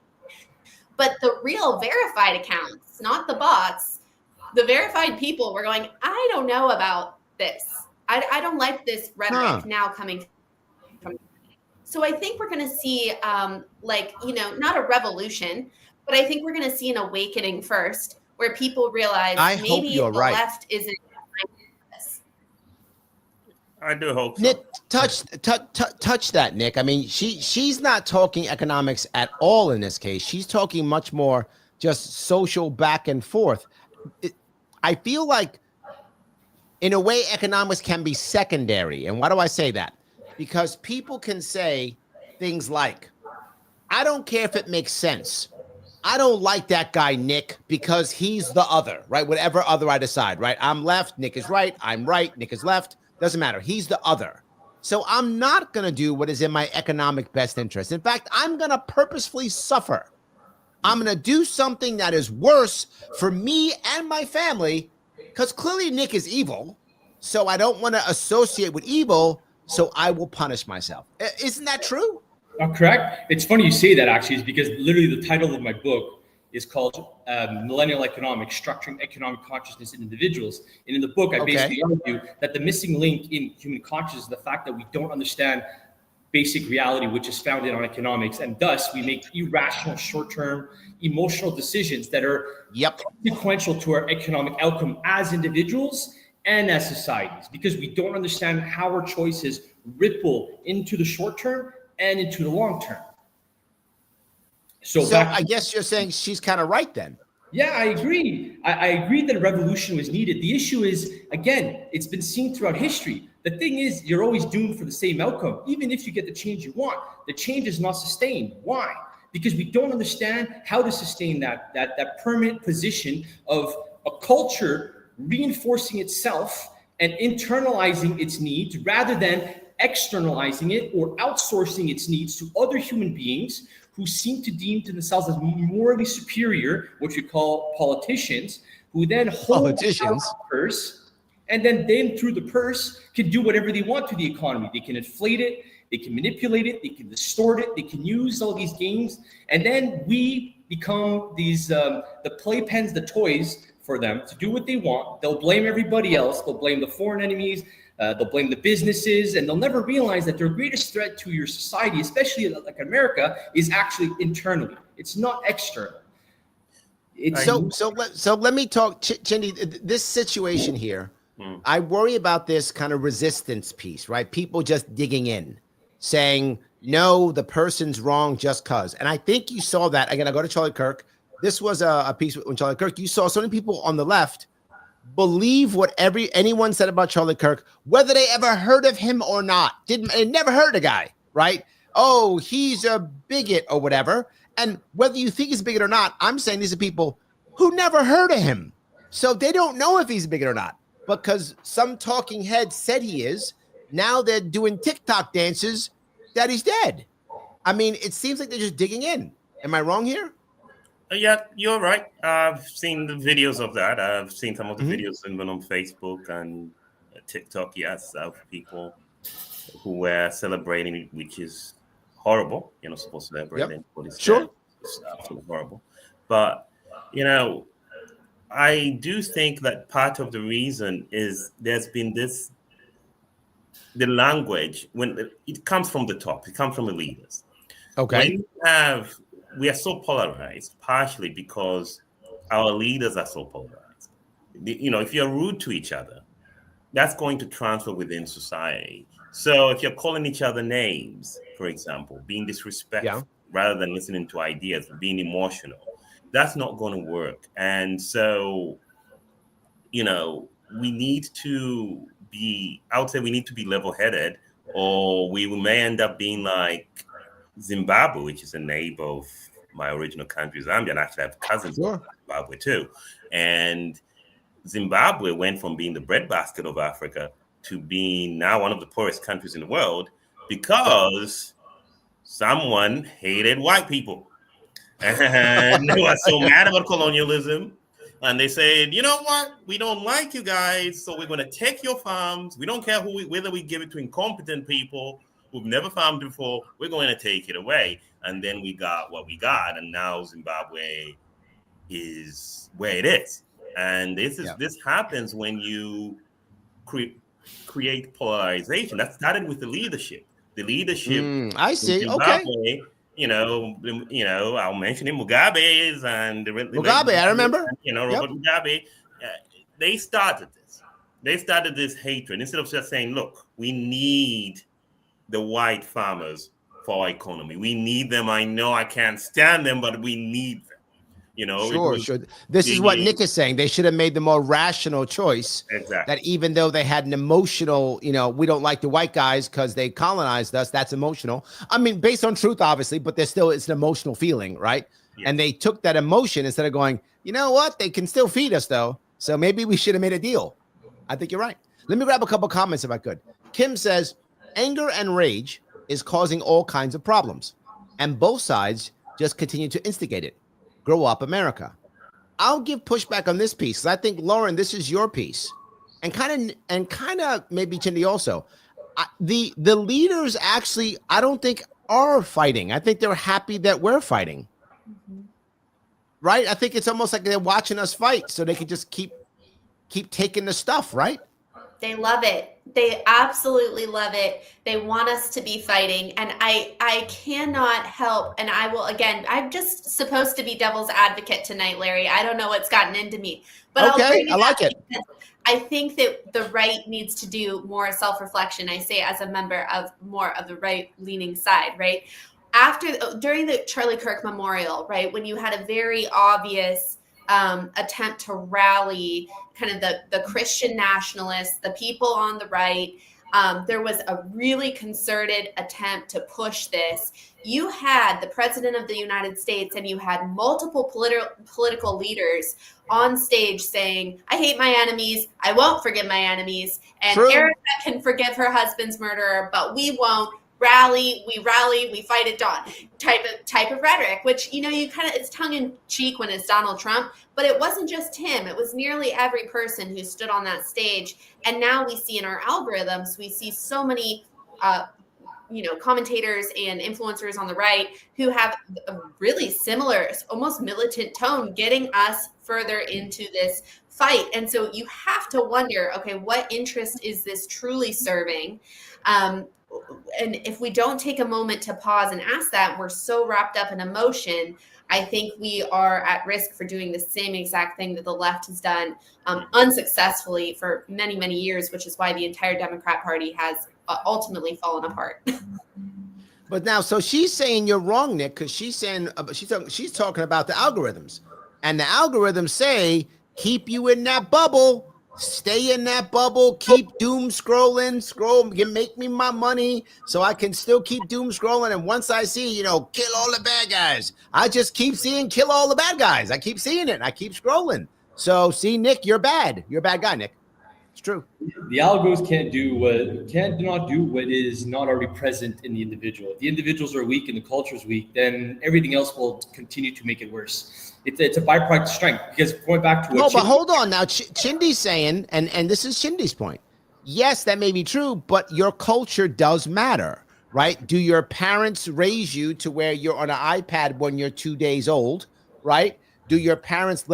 But the real verified accounts, not the bots, the verified people were going, I don't know about this. I don't like this rhetoric now coming from. So I think we're going to see not a revolution, but I think we're going to see an awakening first where people realize maybe the left isn't. I do hope so. Nick, touch that, Nick. I mean, she's not talking economics at all in this case. She's talking much more just social back and forth. I feel like, in a way, economics can be secondary. And why do I say that? Because people can say things like, I don't care if it makes sense. I don't like that guy, Nick, because he's the other, right? Whatever other I decide, right? I'm left, Nick is right. I'm right, Nick is left. Doesn't matter. He's the other. So I'm not going to do what is in my economic best interest. In fact, I'm going to purposefully suffer. I'm going to do something that is worse for me and my family because clearly Nick is evil. So I don't want to associate with evil. So I will punish myself. Isn't that true? Correct. It's funny you say that actually, is because literally the title of my book is called Millennial Economics, Structuring Economic Consciousness in Individuals. And in the book, I basically argue that the missing link in human consciousness is the fact that we don't understand basic reality, which is founded on economics. And thus, we make irrational, short-term, emotional decisions that are consequential to our economic outcome as individuals and as societies, because we don't understand how our choices ripple into the short term and into the long term. So I guess you're saying she's kind of right then. Yeah, I agree. I agree that a revolution was needed. The issue is, again, it's been seen throughout history. The thing is, you're always doomed for the same outcome. Even if you get the change you want, the change is not sustained. Why? Because we don't understand how to sustain that permanent position of a culture reinforcing itself and internalizing its needs rather than externalizing it or outsourcing its needs to other human beings who seem to deem to themselves as morally superior, which we call politicians, who then hold the purse, and then through the purse can do whatever they want to the economy. They can inflate it, they can manipulate it, they can distort it, they can use all these games, and then we become these the playpens, the toys for them to do what they want. They'll blame everybody else. They'll blame the foreign enemies. They'll blame the businesses, and they'll never realize that their greatest threat to your society, especially like America, is actually internally. It's not external. So let me talk, Chindi. This situation here, I worry about this kind of resistance piece, right? People just digging in, saying no, the person's wrong just cause. And I think you saw that again. I go to Charlie Kirk. This was a piece with Charlie Kirk. You saw so many people on the left believe what anyone said about Charlie Kirk, whether they ever heard of him or not. They never heard the guy, right? Oh, he's a bigot or whatever. And whether you think he's a bigot or not, I'm saying these are people who never heard of him. So they don't know if he's a bigot or not. Because some talking head said he is. Now they're doing TikTok dances that he's dead. I mean, it seems like they're just digging in. Am I wrong here? Yeah, you're right. I've seen the videos of that. I've seen some of the videos even on Facebook and TikTok, yes, of people who were celebrating, which is horrible. You're not supposed to celebrate anybody. Sure. It's absolutely horrible. But, I do think that part of the reason is there's been the language, when it comes from the top, it comes from the leaders. Okay. We are so polarized, partially because our leaders are so polarized. If you're rude to each other, that's going to transfer within society. So if you're calling each other names, for example, being disrespectful rather than listening to ideas, being emotional, that's not going to work. And so, we need to be, I would say we need to be level-headed, or we may end up being like Zimbabwe, which is a neighbor of my original country, Zambia, and actually I have cousins in Zimbabwe too. And Zimbabwe went from being the breadbasket of Africa to being now one of the poorest countries in the world because someone hated white people. And they were so mad about colonialism. And they said, you know what? We don't like you guys, so we're going to take your farms. We don't care whether we give it to incompetent people who've never farmed before. We're going to take it away. And then we got what we got. And now Zimbabwe is where it is. And this happens when you create polarization. That started with the leadership. The leadership. I see. Zimbabwe, I'll mention him, Mugabe's and Mugabe, I remember. Robert Mugabe. They started this. They started this hatred. Instead of just saying, look, we need the white farmers for our economy. We need them. I know I can't stand them, but we need them. Sure. This is what Nick is saying. They should have made the more rational choice. Exactly. That even though they had an emotional, we don't like the white guys because they colonized us. That's emotional. I mean, based on truth, obviously, but it's an emotional feeling, right? Yeah. And they took that emotion instead of going, you know what? They can still feed us though. So maybe we should have made a deal. I think you're right. Let me grab a couple comments if I could. Kim says, anger and rage is causing all kinds of problems, and both sides just continue to instigate it. Grow up, America. I'll give pushback on this piece. I think, Lauren, this is your piece, and kind of maybe Chindi also. The leaders actually, I don't think are fighting. I think they're happy that we're fighting. Right? I think it's almost like they're watching us fight, so they can just keep taking the stuff. Right? They love it. They absolutely love it. They want us to be fighting. And I cannot help. And I will, again, I'm just supposed to be devil's advocate tonight, Larry. I don't know what's gotten into me. But okay, I like it. I think that the right needs to do more self-reflection. I say as a member of more of the right-leaning side, right? During the Charlie Kirk Memorial, right, when you had a very obvious attempt to rally kind of the Christian nationalists, the people on the right. There was a really concerted attempt to push this. You had the president of the United States and you had multiple political leaders on stage saying, I hate my enemies. I won't forgive my enemies. And Erica can forgive her husband's murderer, but we won't. We fight at dawn type of rhetoric, which, you kind of, it's tongue in cheek when it's Donald Trump, but it wasn't just him. It was nearly every person who stood on that stage. And now we see in our algorithms, we see so many, commentators and influencers on the right who have a really similar, almost militant tone, getting us further into this fight. And so you have to wonder, okay, what interest is this truly serving? And if we don't take a moment to pause and ask that, we're so wrapped up in emotion. I think we are at risk for doing the same exact thing that the left has done unsuccessfully for many, many years, which is why the entire Democrat Party has ultimately fallen apart. But now, so she's saying you're wrong, Nick, because she's saying she's talking about the algorithms, and the algorithms say keep you in that bubble, stay in that bubble, keep doom scrolling, make me my money, so I can still keep doom scrolling. And once I see, kill all the bad guys, I just keep seeing kill all the bad guys. I keep seeing it. And I keep scrolling. So see, Nick, you're bad. You're a bad guy, Nick. It's true. The algos cannot do what is not already present in the individual. If the individuals are weak and the culture is weak, then everything else will continue to make it worse. It's a byproduct of strength, because going back to what but hold on now. Chindi's saying, and this is Chindi's point. Yes, that may be true, but your culture does matter, right? Do your parents raise you to where you're on an iPad when you're 2 days old, right? Do your parents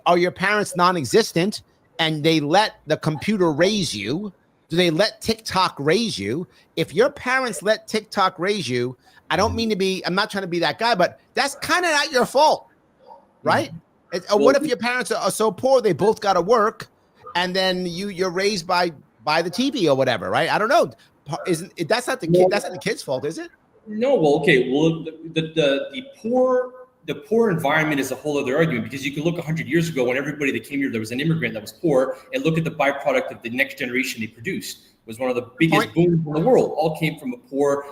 are your parents non-existent and they let the computer raise you? Do they let TikTok raise you? If your parents let TikTok raise you, I'm not trying to be that guy, but that's kind of not your fault, right? What if your parents are so poor they both got to work, and then you're raised by the TV or whatever, right? I don't know. That's not the kid? That's not the kid's fault, is it? No. Well, okay. Well, the poor environment is a whole other argument, because you can look 100 years ago when everybody that came here, there was an immigrant that was poor, and look at the byproduct of the next generation they produced. It was one of the biggest booms in the world. All came from a poor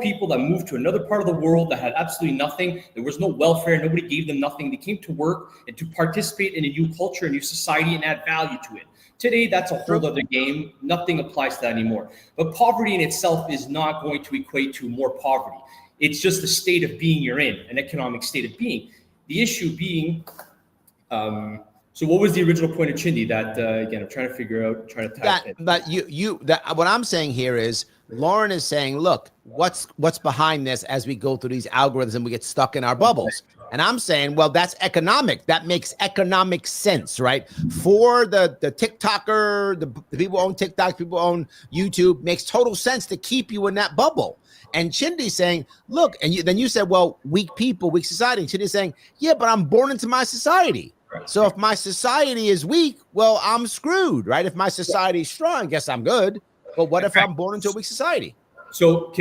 people that moved to another part of the world that had absolutely nothing. There was no welfare. Nobody gave them nothing. They came to work and to participate in a new culture, a new society, and add value to it. Today, that's a whole other game. Nothing applies to that anymore. But poverty in itself is not going to equate to more poverty. It's just the state of being you're in, an economic state of being. The issue being, so what was the original point of Chindi? That again, I'm trying to type it. But what I'm saying here is, Lauren is saying, look, what's behind this as we go through these algorithms and we get stuck in our bubbles. And I'm saying, well, that's economic. That makes economic sense, right? For the TikToker, the people who own TikTok, people who own YouTube, makes total sense to keep you in that bubble. And Chindi's saying, look, and then you said, well, weak people, weak society. And Chindi's saying, yeah, but I'm born into my society. So if my society is weak, well, I'm screwed, right? If my society is strong, I guess I'm good. But what if I'm born into a weak society? So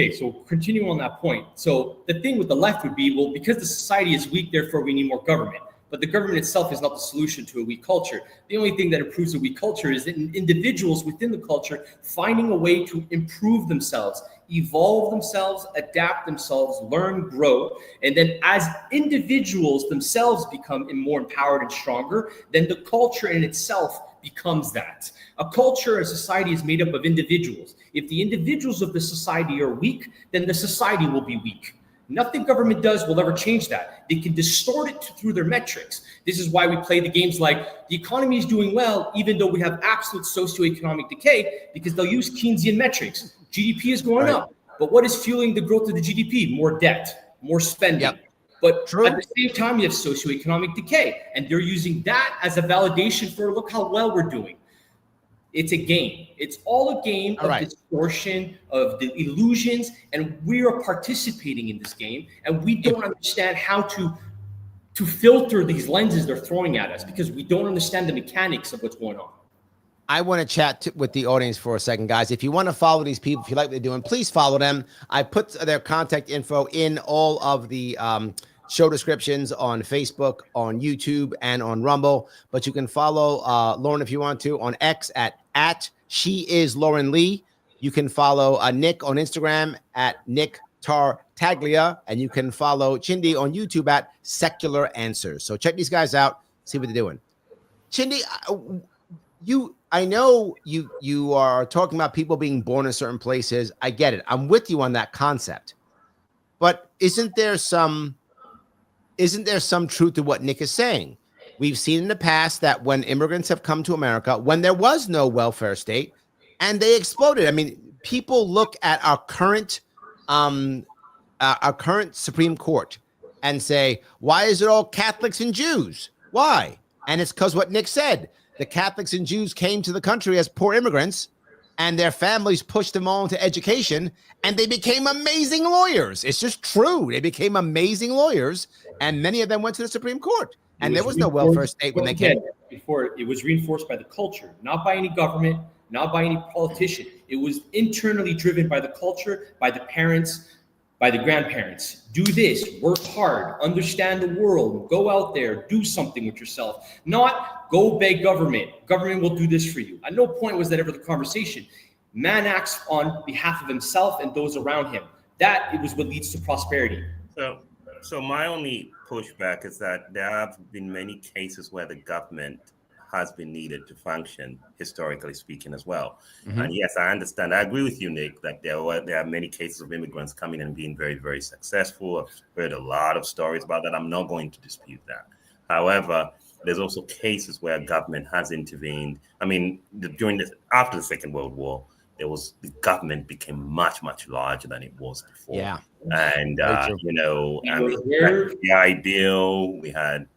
continuing on that point. So the thing with the left would be, well, because the society is weak, therefore we need more government. But the government itself is not the solution to a weak culture. The only thing that improves a weak culture is that individuals within the culture finding a way to improve themselves, evolve themselves, adapt themselves, learn, grow. And then as individuals themselves become more empowered and stronger, then the culture in itself becomes that. A culture, a society is made up of individuals. If the individuals of the society are weak, then the society will be weak. Nothing government does will ever change that. They can distort it through their metrics. This is why we play the games like the economy is doing well, even though we have absolute socioeconomic decay, because they'll use Keynesian metrics. GDP is going up. But what is fueling the growth of the GDP? More debt, more spending. Yep. But at the same time, you have socioeconomic decay. And they're using that as a validation for, look how well we're doing. It's a game. It's all a game of distortion, of the illusions, and we are participating in this game, and we don't understand how to filter these lenses they're throwing at us, because we don't understand the mechanics of what's going on. I want to chat with the audience for a second, guys. If you want to follow these people, if you like what they're doing, please follow them. I put their contact info in all of the show descriptions on Facebook, on YouTube, and on Rumble. But you can follow Lauren if you want to on X at She Is Lauren Lee. You can follow Nick on Instagram at Nic Tartaglia, and you can follow Chindi on YouTube at Secular Answers. So check these guys out, see what they're doing. Chindi, I know you are talking about people being born in certain places. I get it. I'm with you on that concept. But isn't there some truth to what Nick is saying? We've seen in the past that when immigrants have come to America, when there was no welfare state, and they exploded. I mean, people look at our current Supreme Court and say, why is it all Catholics and Jews? Why? And it's because what Nick said. The Catholics and Jews came to the country as poor immigrants, and their families pushed them on to education, and they became amazing lawyers. It's just true. They became amazing lawyers, and many of them went to the Supreme Court. And there was no welfare state when they came. Before, it was reinforced by the culture, not by any government, not by any politician. It was internally driven by the culture, by the parents, by the grandparents. Do this, work hard, understand the world, go out there, do something with yourself. Not go beg government. Government will do this for you. At no point was that ever the conversation. Man acts on behalf of himself and those around him. That it was what leads to prosperity. So my only pushback is that there have been many cases where the government has been needed to function, historically speaking, as well. Mm-hmm. And yes, I understand. I agree with you, Nick, that there are many cases of immigrants coming and being very, very successful. I've heard a lot of stories about that. I'm not going to dispute that. However, there's also cases where government has intervened. I mean, after the Second World War, the government became much, much larger than it was before. Yeah. And the GI Bill, we had,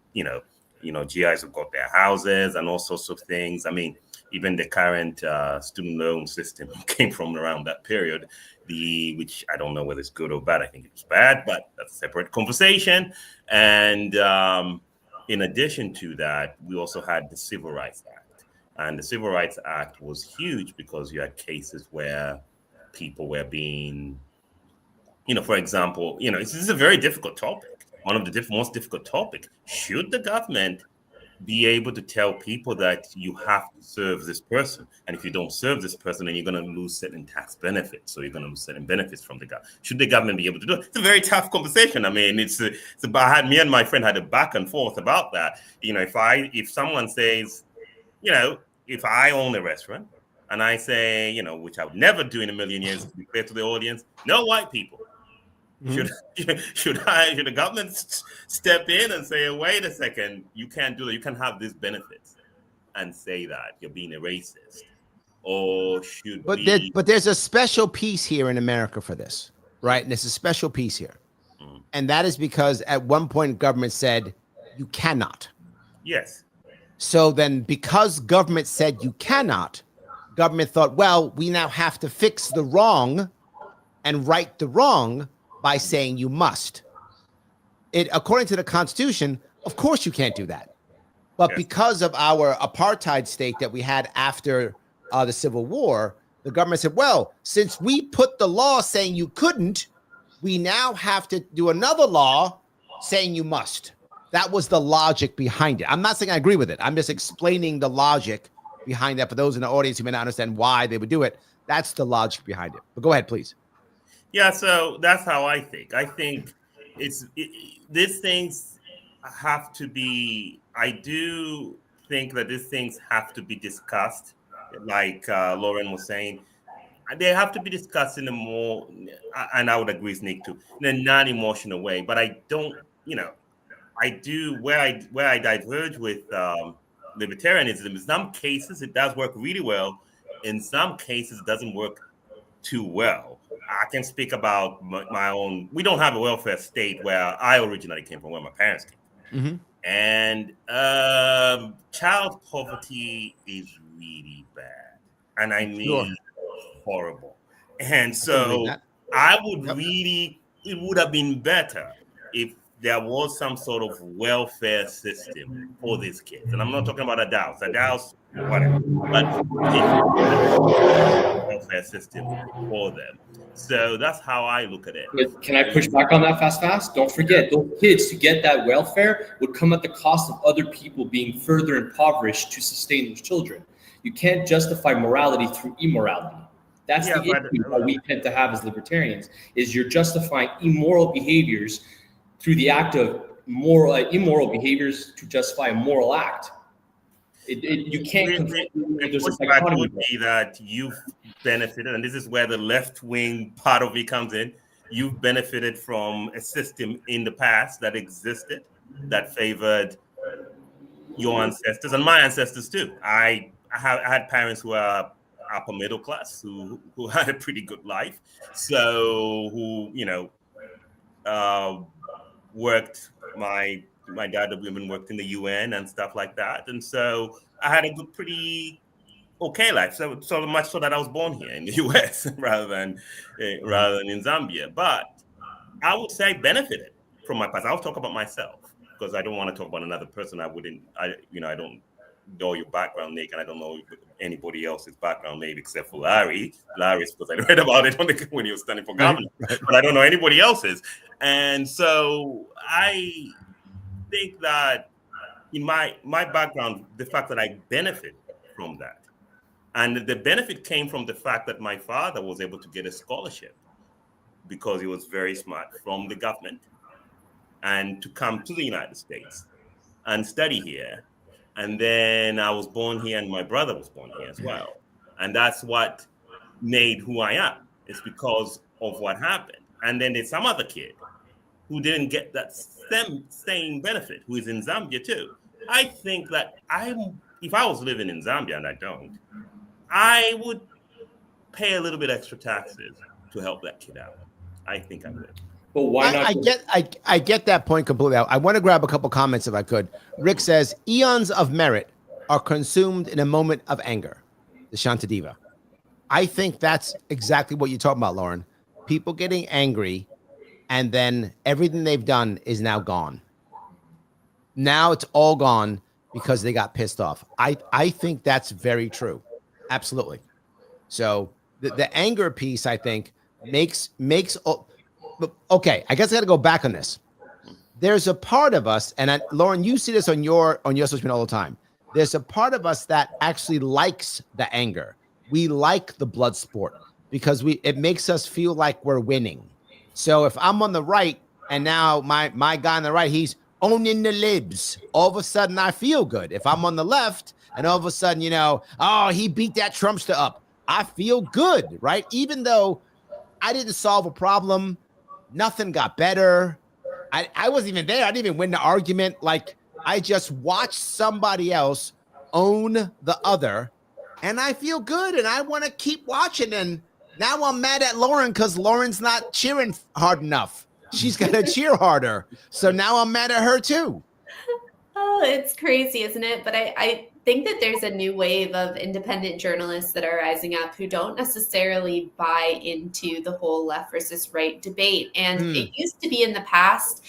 GIs have got their houses and all sorts of things. I mean, even the current student loan system came from around that period, which I don't know whether it's good or bad. I think it's bad, but that's a separate conversation. And in addition to that, we also had the Civil Rights Act. And the Civil Rights Act was huge because you had cases where people were being, for example, this is a very difficult topic. One of the most difficult topics. Should the government be able to tell people that you have to serve this person? And if you don't serve this person, then you're going to lose certain tax benefits. So you're going to lose certain benefits from the government. Should the government be able to do it? It's a very tough conversation. I mean, me and my friend had a back and forth about that. If someone says, if I own a restaurant and I say, which I would never do in a million years, to be clear to the audience, no white people. Mm-hmm. Should the government step in and say, wait a second, you can't do that. You can have these benefits and say that you're being a racist, or but there's a special piece here in America for this, right? And there's a special piece here, and that is because at one point government said you cannot. Yes. So then, because government said you cannot, government thought, well, we now have to fix the wrong and right the wrong by saying you must. According to the Constitution, of course you can't do that. But because of our apartheid state that we had after the Civil War, the government said, well, since we put the law saying you couldn't, we now have to do another law saying you must. That was the logic behind it. I'm not saying I agree with it. I'm just explaining the logic behind that for those in the audience who may not understand why they would do it. That's the logic behind it. But go ahead, please. Yeah, so that's how I think. I think these things have to be, I do think that these things have to be discussed, like Lauren was saying. They have to be discussed in a more, and I would agree with Nick too, in a non-emotional way. But I don't, I do, where I diverge with libertarianism, in some cases it does work really well. In some cases it doesn't work too well. I can speak about my own. We don't have a welfare state where I originally came from, where my parents came from. Mm-hmm. And child poverty is really bad. And I mean horrible. And so I would really, it would have been better if there was some sort of welfare system for these kids. And I'm not talking about adults, whatever, but welfare system for them. So that's how I look at it. But can I push back on that fast? Don't forget, those kids, to get that welfare would come at the cost of other people being further impoverished to sustain those children. You can't justify morality through immorality. That's the issue that we tend to have as libertarians, is you're justifying immoral behaviors through the act of immoral behaviors to justify a moral act. You can't. There's a dichotomy would be that you've benefited, and this is where the left-wing part of it comes in. You've benefited from a system in the past that existed that favored your ancestors and my ancestors too. I had parents who are upper middle class who had a pretty good life, so who worked. My dad even worked in the UN and stuff like that, and so I had a pretty okay life. So much so that I was born here in the US rather than in Zambia. But I would say I benefited from my past. I'll talk about myself because I don't want to talk about another person. I don't know your background, Nick, and I don't know anybody else's background, maybe except for Larry. Larry's because I read about it when he was standing for governor, but I don't know anybody else's. And so I think that in my background, the fact that I benefit from that, and the benefit came from the fact that my father was able to get a scholarship because he was very smart from the government and to come to the United States and study here. And then I was born here and my brother was born here as well. And that's what made who I am. It's because of what happened. And then there's some other kid who didn't get that same benefit, who is in Zambia too. I think that if I was living in Zambia, and I don't, I would pay a little bit extra taxes to help that kid out. I think I would. But why not? I get that point completely. I want to grab a couple comments if I could. Rick says, eons of merit are consumed in a moment of anger. The Shantadiva. I think that's exactly what you're talking about, Lauren. People getting angry and then everything they've done is now gone. Now it's all gone because they got pissed off. I think that's very true. Absolutely. So the anger piece, I think, makes okay, I guess I got to go back on this. There's a part of us, and Lauren, you see this on your social media all the time. There's a part of us that actually likes the anger. We like the blood sport because it makes us feel like we're winning. So if I'm on the right and now my guy on the right, he's owning the libs, all of a sudden I feel good. If I'm on the left and all of a sudden, he beat that Trumpster up, I feel good, right? Even though I didn't solve a problem, nothing got better. I wasn't even there. I didn't even win the argument. Like, I just watched somebody else own the other, and I feel good, and I want to keep watching. And now I'm mad at Lauren because Lauren's not cheering hard enough. She's got to cheer harder. So now I'm mad at her too. Oh, it's crazy, isn't it? But I think that there's a new wave of independent journalists that are rising up who don't necessarily buy into the whole left versus right debate. And it used to be in the past,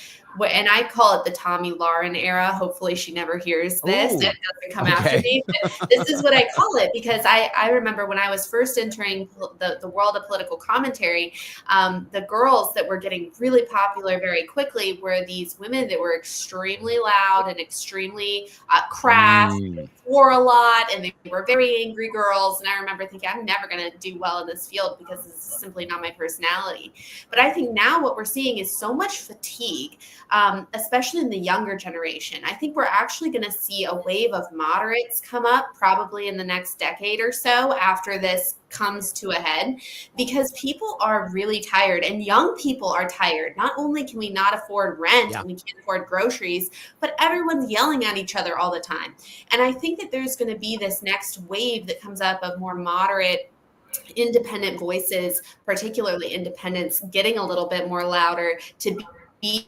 and I call it the Tommy Lauren era. Hopefully she never hears this and doesn't come after me. But this is what I call it, because I remember when I was first entering the world of political commentary, the girls that were getting really popular very quickly were these women that were extremely loud and extremely crass, swore a lot, and they were very angry girls. And I remember thinking, I'm never going to do well in this field because this is simply not my personality. But I think now what we're seeing is so much fatigue, especially in the younger generation. I think we're actually going to see a wave of moderates come up probably in the next decade or so after this comes to a head, because people are really tired, and young people are tired. Not only can we not afford rent and we can't afford groceries, but everyone's yelling at each other all the time. And I think that there's going to be this next wave that comes up of more moderate, independent voices, particularly independents, getting a little bit more louder to be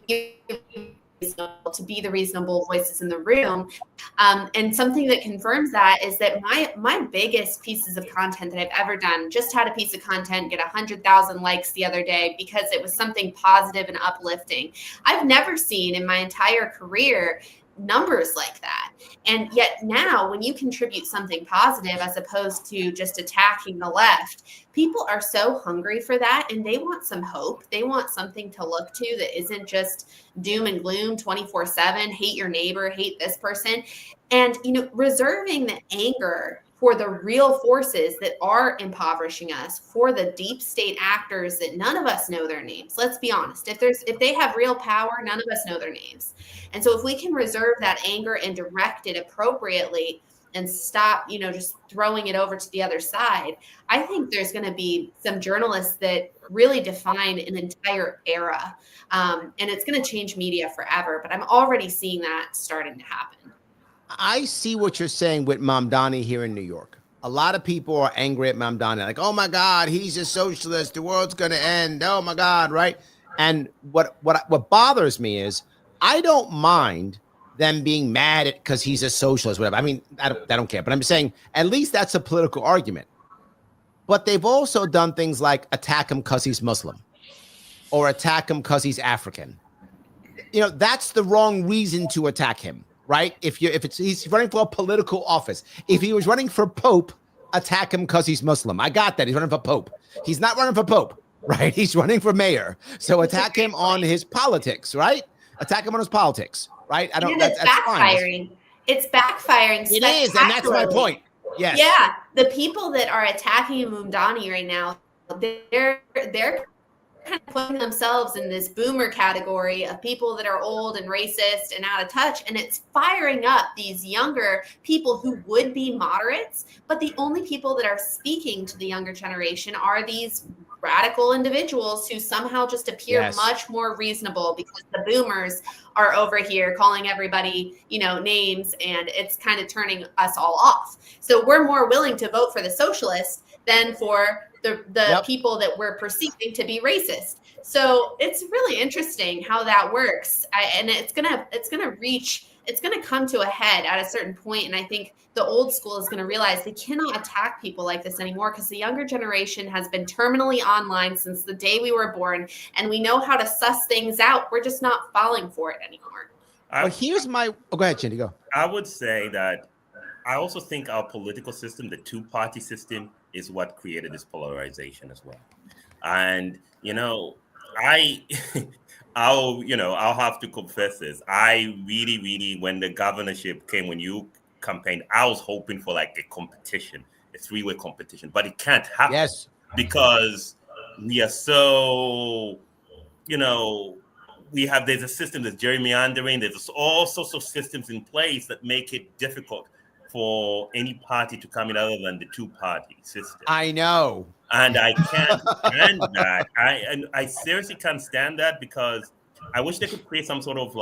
the reasonable voices in the room. And something that confirms that is that my biggest pieces of content that I've ever done, just had a piece of content get 100,000 likes the other day because it was something positive and uplifting. I've never seen in my entire career numbers like that. And yet now, when you contribute something positive as opposed to just attacking the left, people are so hungry for that, and they want some hope. They want something to look to that isn't just doom and gloom 24/7, hate your neighbor, hate this person. And, reserving the anger for the real forces that are impoverishing us, for the deep state actors that none of us know their names. Let's be honest. If they have real power, none of us know their names. And so if we can reserve that anger and direct it appropriately and stop, just throwing it over to the other side, I think there's going to be some journalists that really define an entire era. And it's going to change media forever. But I'm already seeing that starting to happen. I see what you're saying with Mamdani here in New York. A lot of people are angry at Mamdani, like, oh my God, he's a socialist. The world's going to end. Oh my God, right? And what bothers me is I don't mind them being mad at because he's a socialist, whatever. I mean, I don't care. But I'm saying at least that's a political argument. But they've also done things like attack him because he's Muslim or attack him because he's African. You know, that's the wrong reason to attack him, right? He's running for a political office. If he was running for Pope, attack him because he's Muslim. I got that. He's running for Pope. He's not running for Pope, right? He's running for mayor. So attack him on his politics, right? Attack him on his politics, right? I don't. That's backfiring. Fine. It's backfiring. It is, and that's my point. Yes. Yeah, the people that are attacking Mumdani right now, they're kind of putting themselves in this boomer category of people that are old and racist and out of touch, and it's firing up these younger people who would be moderates, but the only people that are speaking to the younger generation are these radical individuals who somehow just appear much more reasonable because the boomers are over here calling everybody, names, and it's kind of turning us all off. So we're more willing to vote for the socialists than for the people that we're perceiving to be racist. So it's really interesting how that works. And it's gonna come to a head at a certain point. And I think the old school is going to realize they cannot attack people like this anymore because the younger generation has been terminally online since the day we were born. And we know how to suss things out. We're just not falling for it anymore. Well, here's my... Oh, go ahead, Chindi, go. I would say that I also think our political system, the two-party system, is what created this polarization as well. And, I'll have to confess this. I really, when the governorship came, when you campaigned, I was hoping for like a competition, a three-way competition, but it can't happen. Yes. Because we are so, there's a system that's gerrymandering. There's all sorts of systems in place that make it difficult for any party to come in other than the two-party system. I know. And I can't stand that. I seriously can't stand that because I wish they could create some sort of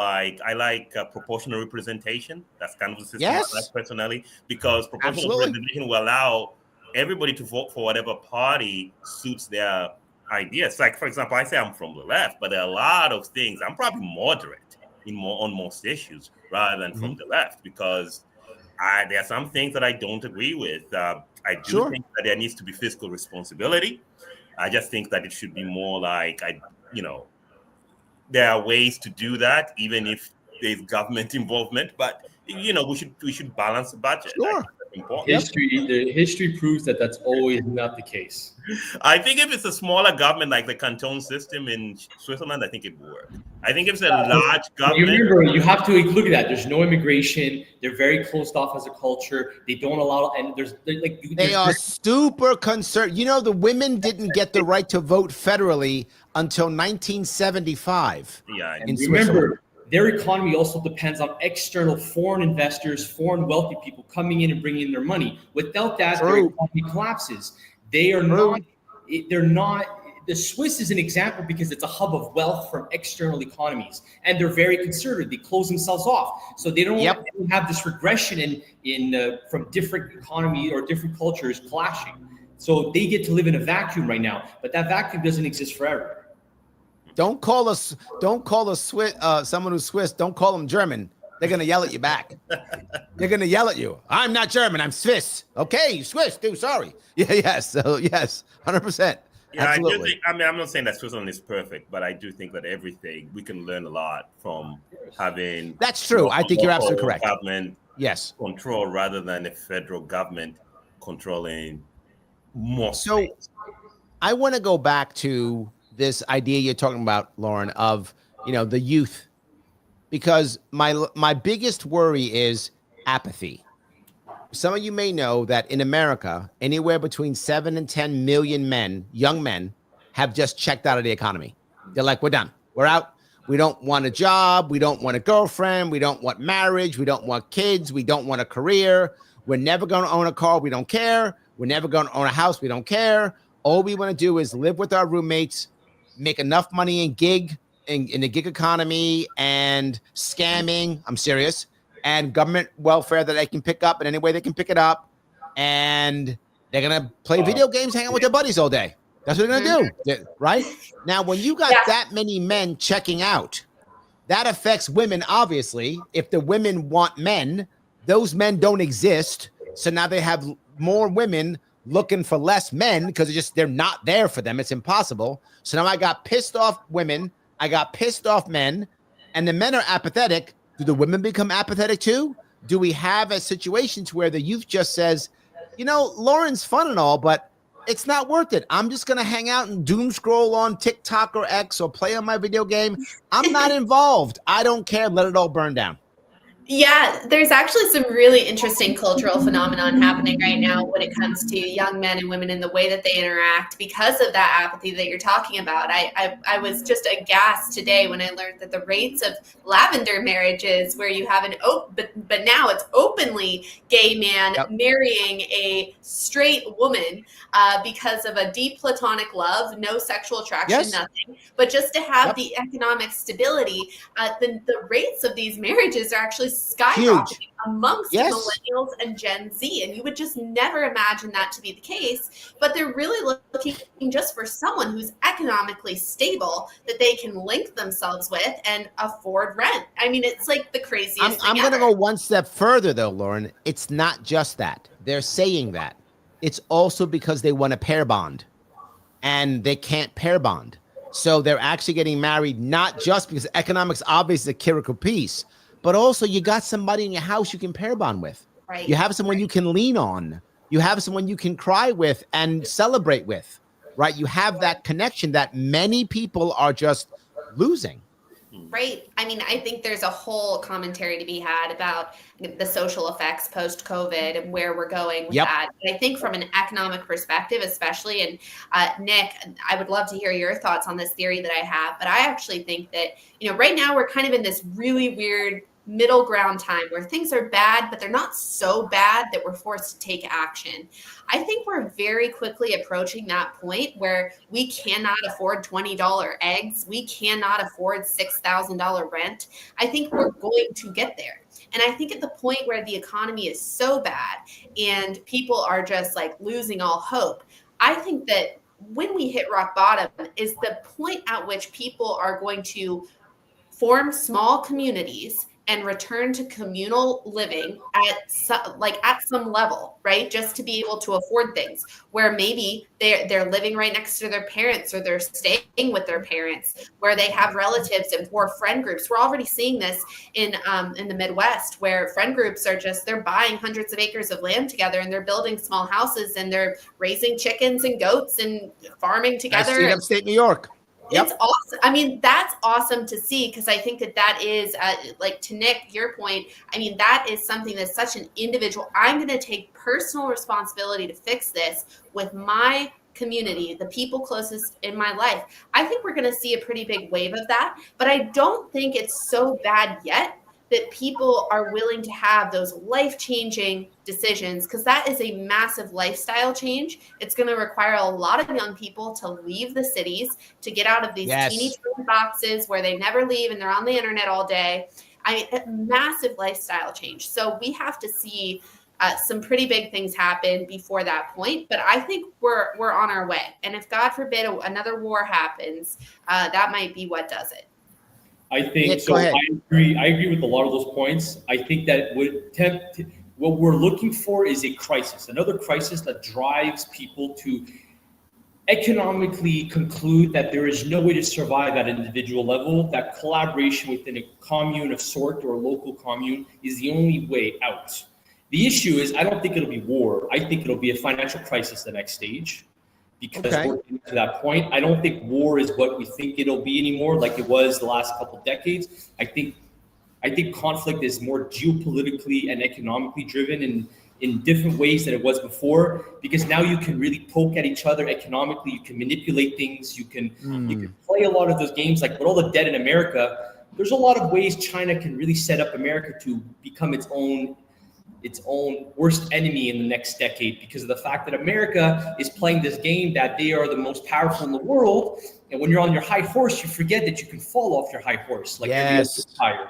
proportional representation. That's kind of the system I like personally, because proportional representation will allow everybody to vote for whatever party suits their ideas. Like, for example, I say I'm from the left, but there are a lot of things. I'm probably moderate on most issues rather than from the left because there are some things that I don't agree with. I do think that there needs to be fiscal responsibility. I just think that it should be more like, there are ways to do that, even if there's government involvement. But, we should balance the budget. Sure. The history proves that that's always not the case. I think if it's a smaller government like the canton system in Switzerland, I think it would work. I think if it's a large government, you remember, you have to look at that. There's no immigration. They're very closed off as a culture. They don't allow, and they are super concerned. The women didn't get the right to vote federally until 1975. Yeah, and remember, their economy also depends on external foreign investors, foreign wealthy people coming in and bringing in their money. Without that, their economy collapses. They're not. The Swiss is an example because it's a hub of wealth from external economies, and they're very conservative. They close themselves off, so they don't have this regression in from different economy or different cultures clashing. So they get to live in a vacuum right now, but that vacuum doesn't exist forever. Don't call a Swiss, someone who's Swiss. Don't call them German. They're gonna yell at you back. They're gonna yell at you. I'm not German. I'm Swiss. Okay, Swiss. Dude, sorry. Yeah, yes. So yes, 100%. Yeah, absolutely. I'm not saying that Switzerland is perfect, but I do think that everything we can learn a lot from having. That's true. I think you're absolutely correct. Government control rather than a federal government controlling more space. I want to go back to this idea you're talking about, Lauren, of the youth, because my biggest worry is apathy. Some of you may know that in America, anywhere between 7 and 10 million young men, have just checked out of the economy. They're like, we're done. We're out. We don't want a job. We don't want a girlfriend. We don't want marriage. We don't want kids. We don't want a career. We're never going to own a car. We don't care. We're never going to own a house. We don't care. All we want to do is live with our roommates, make enough money in the gig economy and scamming. I'm serious. And government welfare that they can pick up in any way they can pick it up. And they're going to play video games, hang out with their buddies all day. That's what they're going to do. Right? Now, when you got that many men checking out, that affects women. Obviously, if the women want men, those men don't exist. So now they have more women looking for less men because they're not there for them. It's impossible. So now I got pissed off women. I got pissed off men, and the men are apathetic. Do the women become apathetic too? Do we have a situation to where the youth just says, you know, Lauren's fun and all, but it's not worth it. I'm just going to hang out and doom scroll on TikTok or X or play on my video game. I'm not involved. I don't care. Let it all burn down. Yeah, there's actually some really interesting cultural phenomenon happening right now when it comes to young men and women and the way that they interact because of that apathy that you're talking about. I was just aghast today when I learned that the rates of lavender marriages, where you have but now it's openly gay man marrying a straight woman because of a deep platonic love, no sexual attraction, nothing, but just to have the economic stability. The rates of these marriages are actually skyrocketing amongst millennials and Gen Z. And you would just never imagine that to be the case. But they're really looking just for someone who's economically stable that they can link themselves with and afford rent. I mean, it's like the craziest thing I'm going to go one step further, though, Lauren. It's not just that. They're saying that. It's also because they want a pair bond. And they can't pair bond. So they're actually getting married, not just because economics obviously is a critical piece, but also you got somebody in your house you can pair bond with. Right. You have someone you can lean on. You have someone you can cry with and celebrate with, right? You have that connection that many people are just losing. Right. I mean, I think there's a whole commentary to be had about the social effects post-COVID and where we're going with that. But I think from an economic perspective, especially, and Nick, I would love to hear your thoughts on this theory that I have. But I actually think that, you know, right now we're kind of in this really weird middle ground time where things are bad, but they're not so bad that we're forced to take action. I think we're very quickly approaching that point where we cannot afford $20 eggs. We cannot afford $6,000 rent. I think we're going to get there. And I think at the point where the economy is so bad and people are just like losing all hope, I think that when we hit rock bottom is the point at which people are going to form small communities and return to communal living at some level, right? Just to be able to afford things where maybe they're living right next to their parents or they're staying with their parents, where they have relatives and or friend groups. We're already seeing this in the Midwest, where friend groups are they're buying hundreds of acres of land together and they're building small houses and they're raising chickens and goats and farming together. I see it upstate New York. It's awesome. I mean, that's awesome to see because I think that is, like to Nick, your point, I mean, that is something that's such an individual. I'm going to take personal responsibility to fix this with my community, the people closest in my life. I think we're going to see a pretty big wave of that, but I don't think it's so bad yet that people are willing to have those life-changing decisions, because that is a massive lifestyle change. It's going to require a lot of young people to leave the cities, to get out of these teeny tiny boxes where they never leave and they're on the internet all day. I mean, massive lifestyle change. So we have to see some pretty big things happen before that point. But I think we're on our way. And if God forbid another war happens, that might be what does it. I think so. I agree with a lot of those points. I think that what we're looking for is a crisis, another crisis that drives people to economically conclude that there is no way to survive at an individual level, that collaboration within a commune of sort or a local commune is the only way out. The issue is, I don't think it'll be war. I think it'll be a financial crisis the next stage. Because we're getting to that point. I don't think war is what we think it'll be anymore, like it was the last couple of decades. I think conflict is more geopolitically and economically driven in different ways than it was before, because now you can really poke at each other economically. You can manipulate things. You can play a lot of those games. Like with all the debt in America, there's a lot of ways China can really set up America to become its own worst enemy in the next decade, because of the fact that America is playing this game that they are the most powerful in the world. And when you're on your high horse, you forget that you can fall off your high horse like every other tire.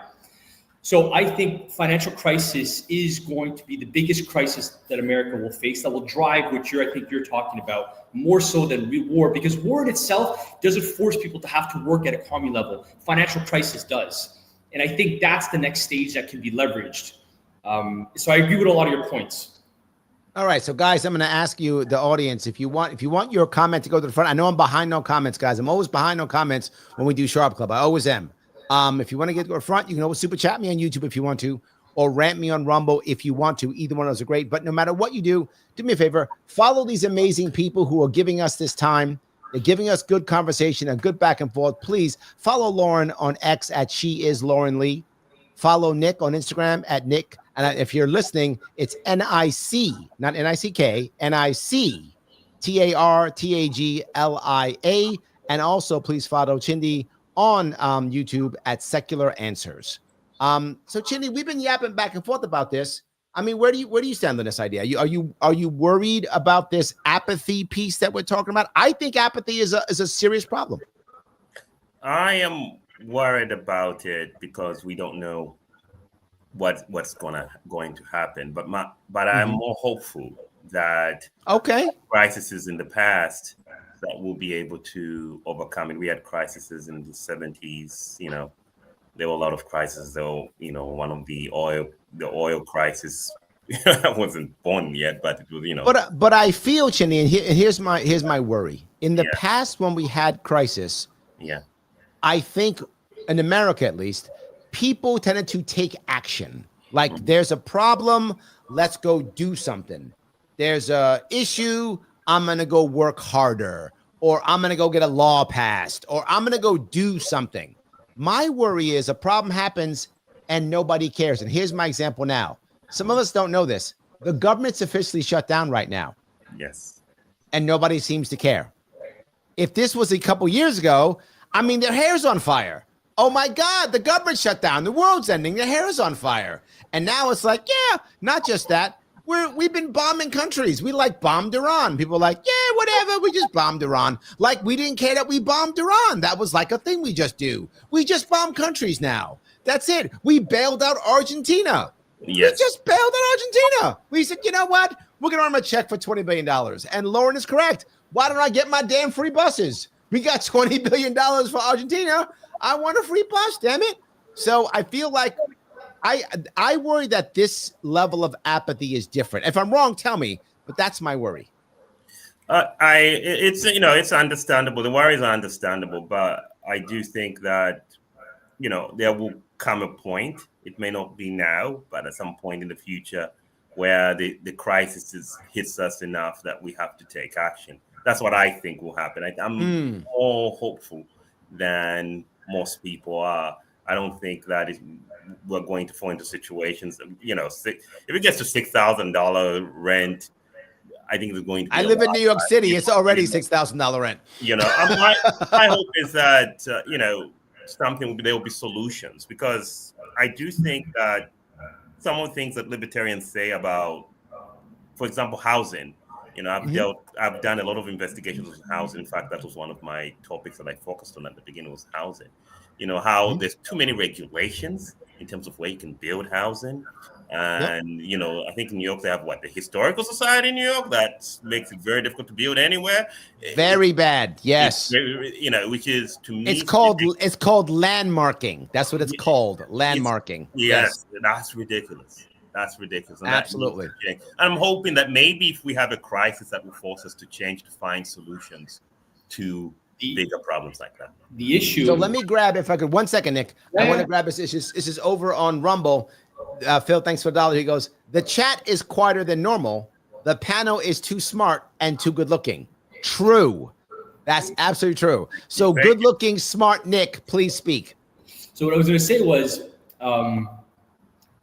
So I think financial crisis is going to be the biggest crisis that America will face, that will drive what I think you're talking about more so than war, because war in itself doesn't force people to have to work at a commune level. Financial crisis does. And I think that's the next stage that can be leveraged. So I agree with a lot of your points. All right, so guys, I'm going to ask you, the audience, if you want your comment to go to the front. I know I'm behind on comments, guys. I'm always behind on comments when we do Sharpe Club. I always am. If you want to get to the front, you can always super chat me on YouTube if you want to, or rant me on Rumble if you want to. Either one of those are great. But no matter what you do me a favor, follow these amazing people who are giving us this time. They're giving us good conversation and good back and forth. Please follow Lauren on X at She Is Lauren Lee. Follow Nick on Instagram at Nick. And if you're listening, it's NIC, not NICK, NIC, TARTAGLIA. And also please follow Chindi on YouTube at Secular Answers. So Chindi, we've been yapping back and forth about this. I mean, where do you stand on this idea? Are you worried about this apathy piece that we're talking about? I think apathy is a serious problem. I am worried about it because we don't know what's going to happen. But I'm more hopeful that crises in the past that we'll be able to overcome it. We had crises in the 70s. You know, there were a lot of crises. Though, you know, one of the oil crisis. I wasn't born yet, but it was, you know. But I feel, Chindi, and here's my worry. In the past, when we had crisis, I think in America at least, people tended to take action. Like there's a problem, let's go do something. There's a issue, I'm gonna go work harder, or I'm gonna go get a law passed, or I'm gonna go do something. My worry is a problem happens and nobody cares. And here's my example now. Some of us don't know this. The government's officially shut down right now. Yes. And nobody seems to care. If this was a couple years ago, I mean, their hair's on fire. Oh my God, the government shut down. The world's ending. Their hair is on fire. And now it's like, yeah, not just that. We've been bombing countries. We like bombed Iran. People are like, yeah, whatever. We just bombed Iran. Like we didn't care that we bombed Iran. That was like a thing we just do. We just bomb countries now. That's it. We bailed out Argentina. Yes. We just bailed out Argentina. We said, you know what? We're going to write them a check for $20 billion. And Lauren is correct. Why don't I get my damn free buses? We got $20 billion for Argentina. I want a free bus, damn it. So I feel like I worry that this level of apathy is different. If I'm wrong, tell me, but that's my worry. It's understandable. The worries are understandable, but I do think that, you know, there will come a point. It may not be now, but at some point in the future where the crisis hits us enough that we have to take action. That's what I think will happen. I'm more hopeful than most people are. I don't think that we're going to fall into situations, you know, if it gets to $6,000 rent, I think there's going to be I live in New York City. It's already $6,000 rent. You know, my hope is that, you know, there will be solutions, because I do think that some of the things that libertarians say about, for example, housing, you know, I've done a lot of investigations on housing. In fact, that was one of my topics that I focused on at the beginning, was housing. You know, how there's too many regulations in terms of where you can build housing. And, you know, I think in New York, they have the Historical Society in New York that makes it very difficult to build anywhere. Very bad. Yes. You know, which is, to me, it's called landmarking. That's what it's called. Landmarking. Yes. That's ridiculous. That's ridiculous. And absolutely. I'm hoping that maybe if we have a crisis, that will force us to change, to find solutions to bigger problems like that. The issue. So let me grab, if I could, 1 second, Nick. I want to grab this. This is over on Rumble. Phil, thanks for $1. He goes, the chat is quieter than normal. The panel is too smart and too good looking. True. That's absolutely true. So good looking, smart Nick, please speak. So what I was going to say was,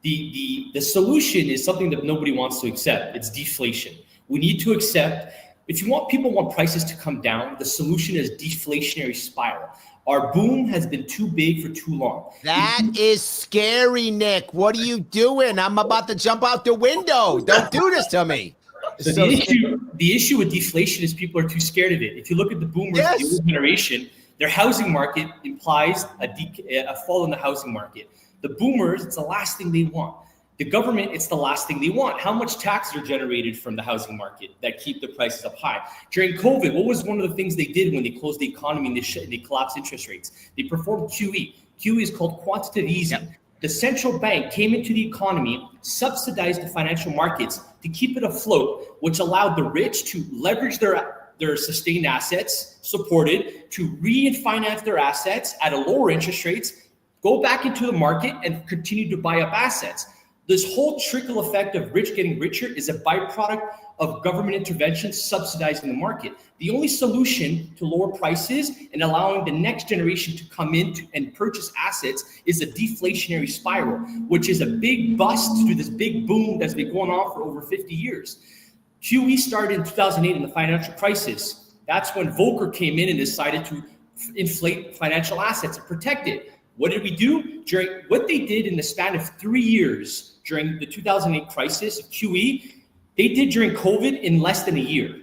the solution is something that nobody wants to accept. It's deflation. We need to accept, if people want prices to come down, the solution is deflationary spiral. Our boom has been too big for too long. That is scary, Nick. What are you doing? I'm about to jump out the window. Don't do this to me. So the issue with deflation is people are too scared of it. If you look at the boomers, the older generation, their housing market implies a fall in the housing market. The boomers, it's the last thing they want. The government, it's the last thing they want. How much taxes are generated from the housing market that keep the prices up high? During COVID, what was one of the things they did when they closed the economy and they collapsed interest rates? They performed QE. QE is called quantitative easing. Yep. The central bank came into the economy, subsidized the financial markets to keep it afloat, which allowed the rich to leverage their sustained assets, supported, to refinance their assets at a lower interest rates, go back into the market and continue to buy up assets. This whole trickle effect of rich getting richer is a byproduct of government intervention subsidizing the market. The only solution to lower prices and allowing the next generation to come in and purchase assets is a deflationary spiral, which is a big bust through this big boom that's been going on for over 50 years. QE started in 2008 in the financial crisis. That's when Volcker came in and decided to inflate financial assets and protect it. What did we do? During what they did in the span of 3 years during the 2008 crisis of QE, they did during COVID in less than a year.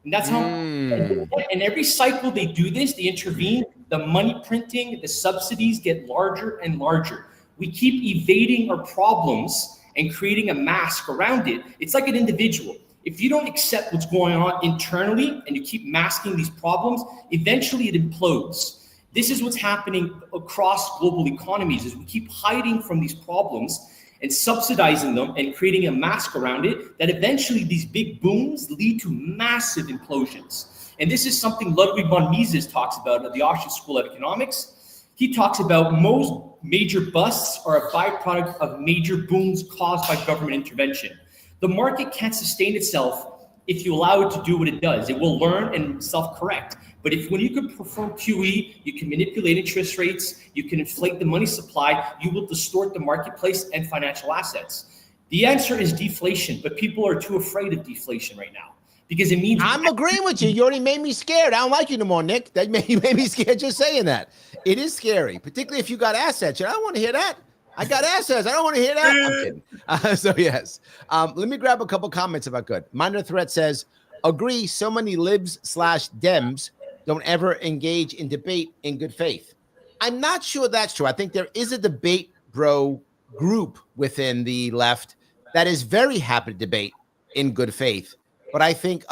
And that's how, and every cycle they do this, they intervene, the money printing, the subsidies get larger and larger. We keep evading our problems and creating a mask around it. It's like an individual. If you don't accept what's going on internally and you keep masking these problems, eventually it implodes. This is what's happening across global economies, is we keep hiding from these problems and subsidizing them and creating a mask around it, that eventually these big booms lead to massive implosions. And this is something Ludwig von Mises talks about at the Austrian School of Economics. He talks about most major busts are a byproduct of major booms caused by government intervention. The market can't sustain itself if you allow it to do what it does. It will learn and self-correct. But when you can perform QE, you can manipulate interest rates, you can inflate the money supply, you will distort the marketplace and financial assets. The answer is deflation, but people are too afraid of deflation right now because it means— I'm agreeing with you. You already made me scared. I don't like you no more, Nick. You made me scared just saying that. It is scary, particularly if you got assets. I don't want to hear that. I got assets. I don't want to hear that. I'm kidding. So yes. Let me grab a couple comments if I could. Minor Threat says, agree, so many libs/Dems don't ever engage in debate in good faith. I'm not sure that's true. I think there is a debate bro group within the left that is very happy to debate in good faith. But I think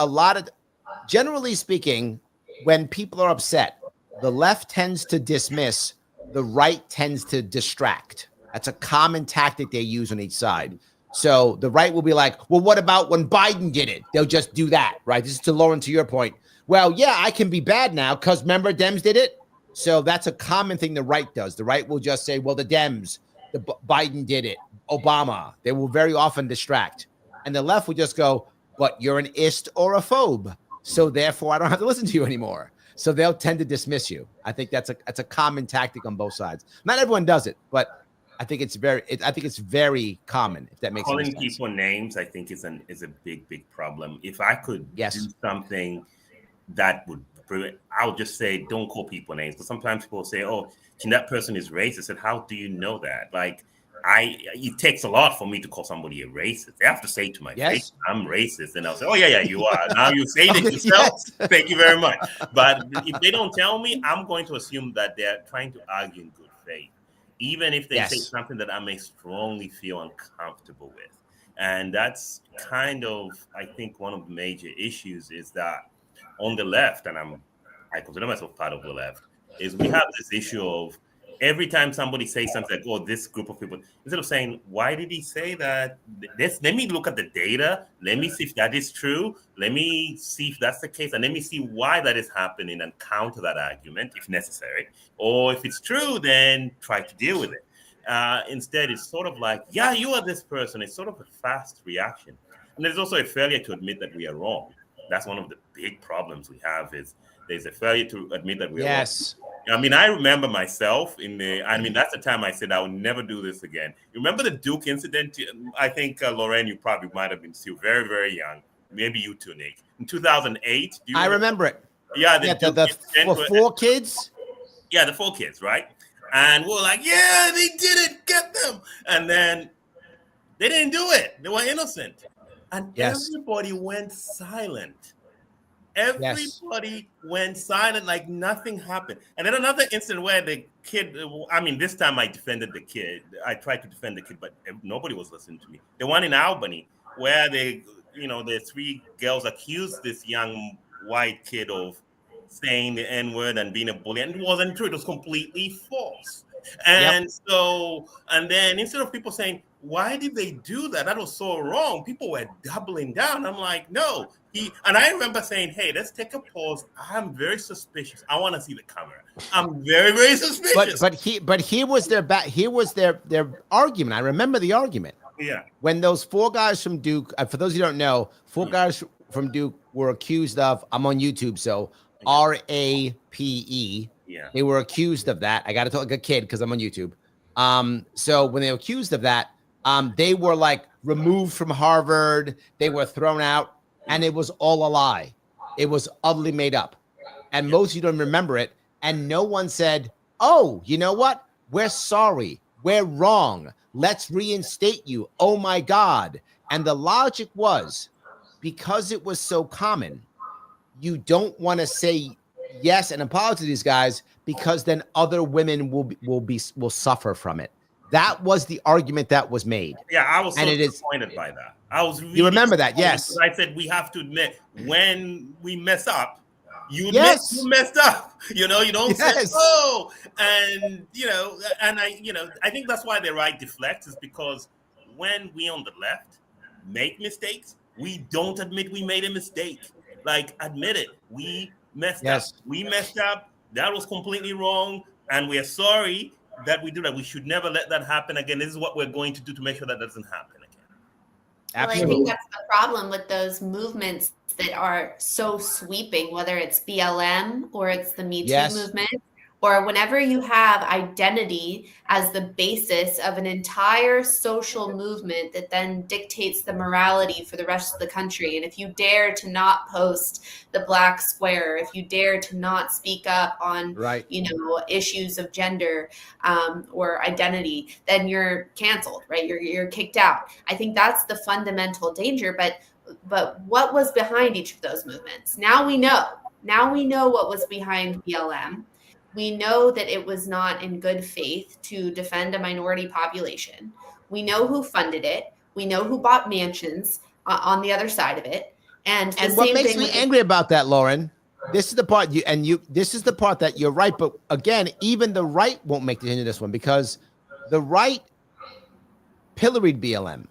generally speaking, when people are upset, the left tends to dismiss, the right tends to distract. That's a common tactic they use on each side. So the right will be like, well, what about when Biden did it? They'll just do that, right? This is to Lauren, to your point. Well, yeah, I can be bad now because remember Dems did it. So that's a common thing the right does. The right will just say, well, the Dems, Biden did it, Obama. They will very often distract. And the left will just go, but you're an ist or a phobe. So therefore, I don't have to listen to you anymore. So they'll tend to dismiss you. I think that's a common tactic on both sides. Not everyone does it, but I think it's very common, if that makes sense. Calling people names, I think is a big problem. If I could do something that would prevent, I would just say, don't call people names. But sometimes people say, oh, that person is racist. And how do you know that? Like, it takes a lot for me to call somebody a racist. They have to say to my face, I'm racist. And I'll say, oh, yeah, you are. Now you say it yourself. Thank you very much. But if they don't tell me, I'm going to assume that they're trying to argue in good faith, even if they say something that I may strongly feel uncomfortable with. And that's kind of, I think, one of the major issues is that on the left, and I consider myself part of the left, is we have this issue of every time somebody says something like, oh, this group of people, instead of saying, why did he say that? Let me look at the data. Let me see if that is true. Let me see if that's the case. And let me see why that is happening and counter that argument if necessary. Or if it's true, then try to deal with it. Instead, it's sort of like, yeah, you are this person. It's sort of a fast reaction. And there's also a failure to admit that we are wrong. That's one of the big problems we have is there's a failure to admit that we are wrong. I mean, I remember myself that's the time I said I would never do this again. You remember the Duke incident? I think, Lorraine, you probably might have been still very, very young. Maybe you too, Nick. In 2008. I remember it. Yeah. The 4 kids? Yeah, the 4 kids, right? And we're like, yeah, they did it. Get them. And then they didn't do it. They were innocent. And everybody went silent. Everybody went silent, like nothing happened. And then another incident where the kid, this time I defended the kid. I tried to defend the kid, but nobody was listening to me. The one in Albany where the 3 girls accused this young white kid of saying the N-word and being a bully. And it wasn't true. It was completely false. And so, and then instead of people saying, why did they do that? That was so wrong. People were doubling down. I'm like, no. And I remember saying, hey, let's take a pause. I'm very suspicious. I want to see the camera. I'm very, very suspicious. But here was their argument. I remember the argument. Yeah. When those 4 guys from Duke, for those who don't know, 4 guys from Duke were accused of, I'm on YouTube, so RAPE. Yeah. They were accused of that. I got to talk like a kid because I'm on YouTube. So when they were accused of that, they were like removed from Harvard. They were thrown out, and it was all a lie. It was utterly made up. And most of you don't remember it. And no one said, oh, you know what? We're sorry. We're wrong. Let's reinstate you. Oh my God. And the logic was, because it was so common, you don't want to say yes and apologize to these guys, because then other women will suffer from it. That was the argument that was made. Yeah, I was so disappointed by that. I was really, you remember that? Yes. I said we have to admit when we mess up. You messed up. You know, you don't say, oh, and I think that's why the right deflects, is because when we on the left make mistakes, we don't admit we made a mistake. Like, admit it. We messed up. We messed up. That was completely wrong, and we are sorry that we do that. We should never let that happen again. This is what we're going to do to make sure that doesn't happen again. Absolutely. Well, I think that's the problem with those movements that are so sweeping, whether it's BLM or it's the Me Too movement, or whenever you have identity as the basis of an entire social movement that then dictates the morality for the rest of the country. And if you dare to not post the black square, if you dare to not speak up on, issues of gender or identity, then you're canceled, right? You're kicked out. I think that's the fundamental danger. But what was behind each of those movements? Now we know what was behind BLM. We know that it was not in good faith to defend a minority population. We know who funded it. We know who bought mansions on the other side of it. And what makes me angry about that, Lauren, this is the part this is the part that you're right. But again, even the right won't make the end of this one, because the right pilloried BLM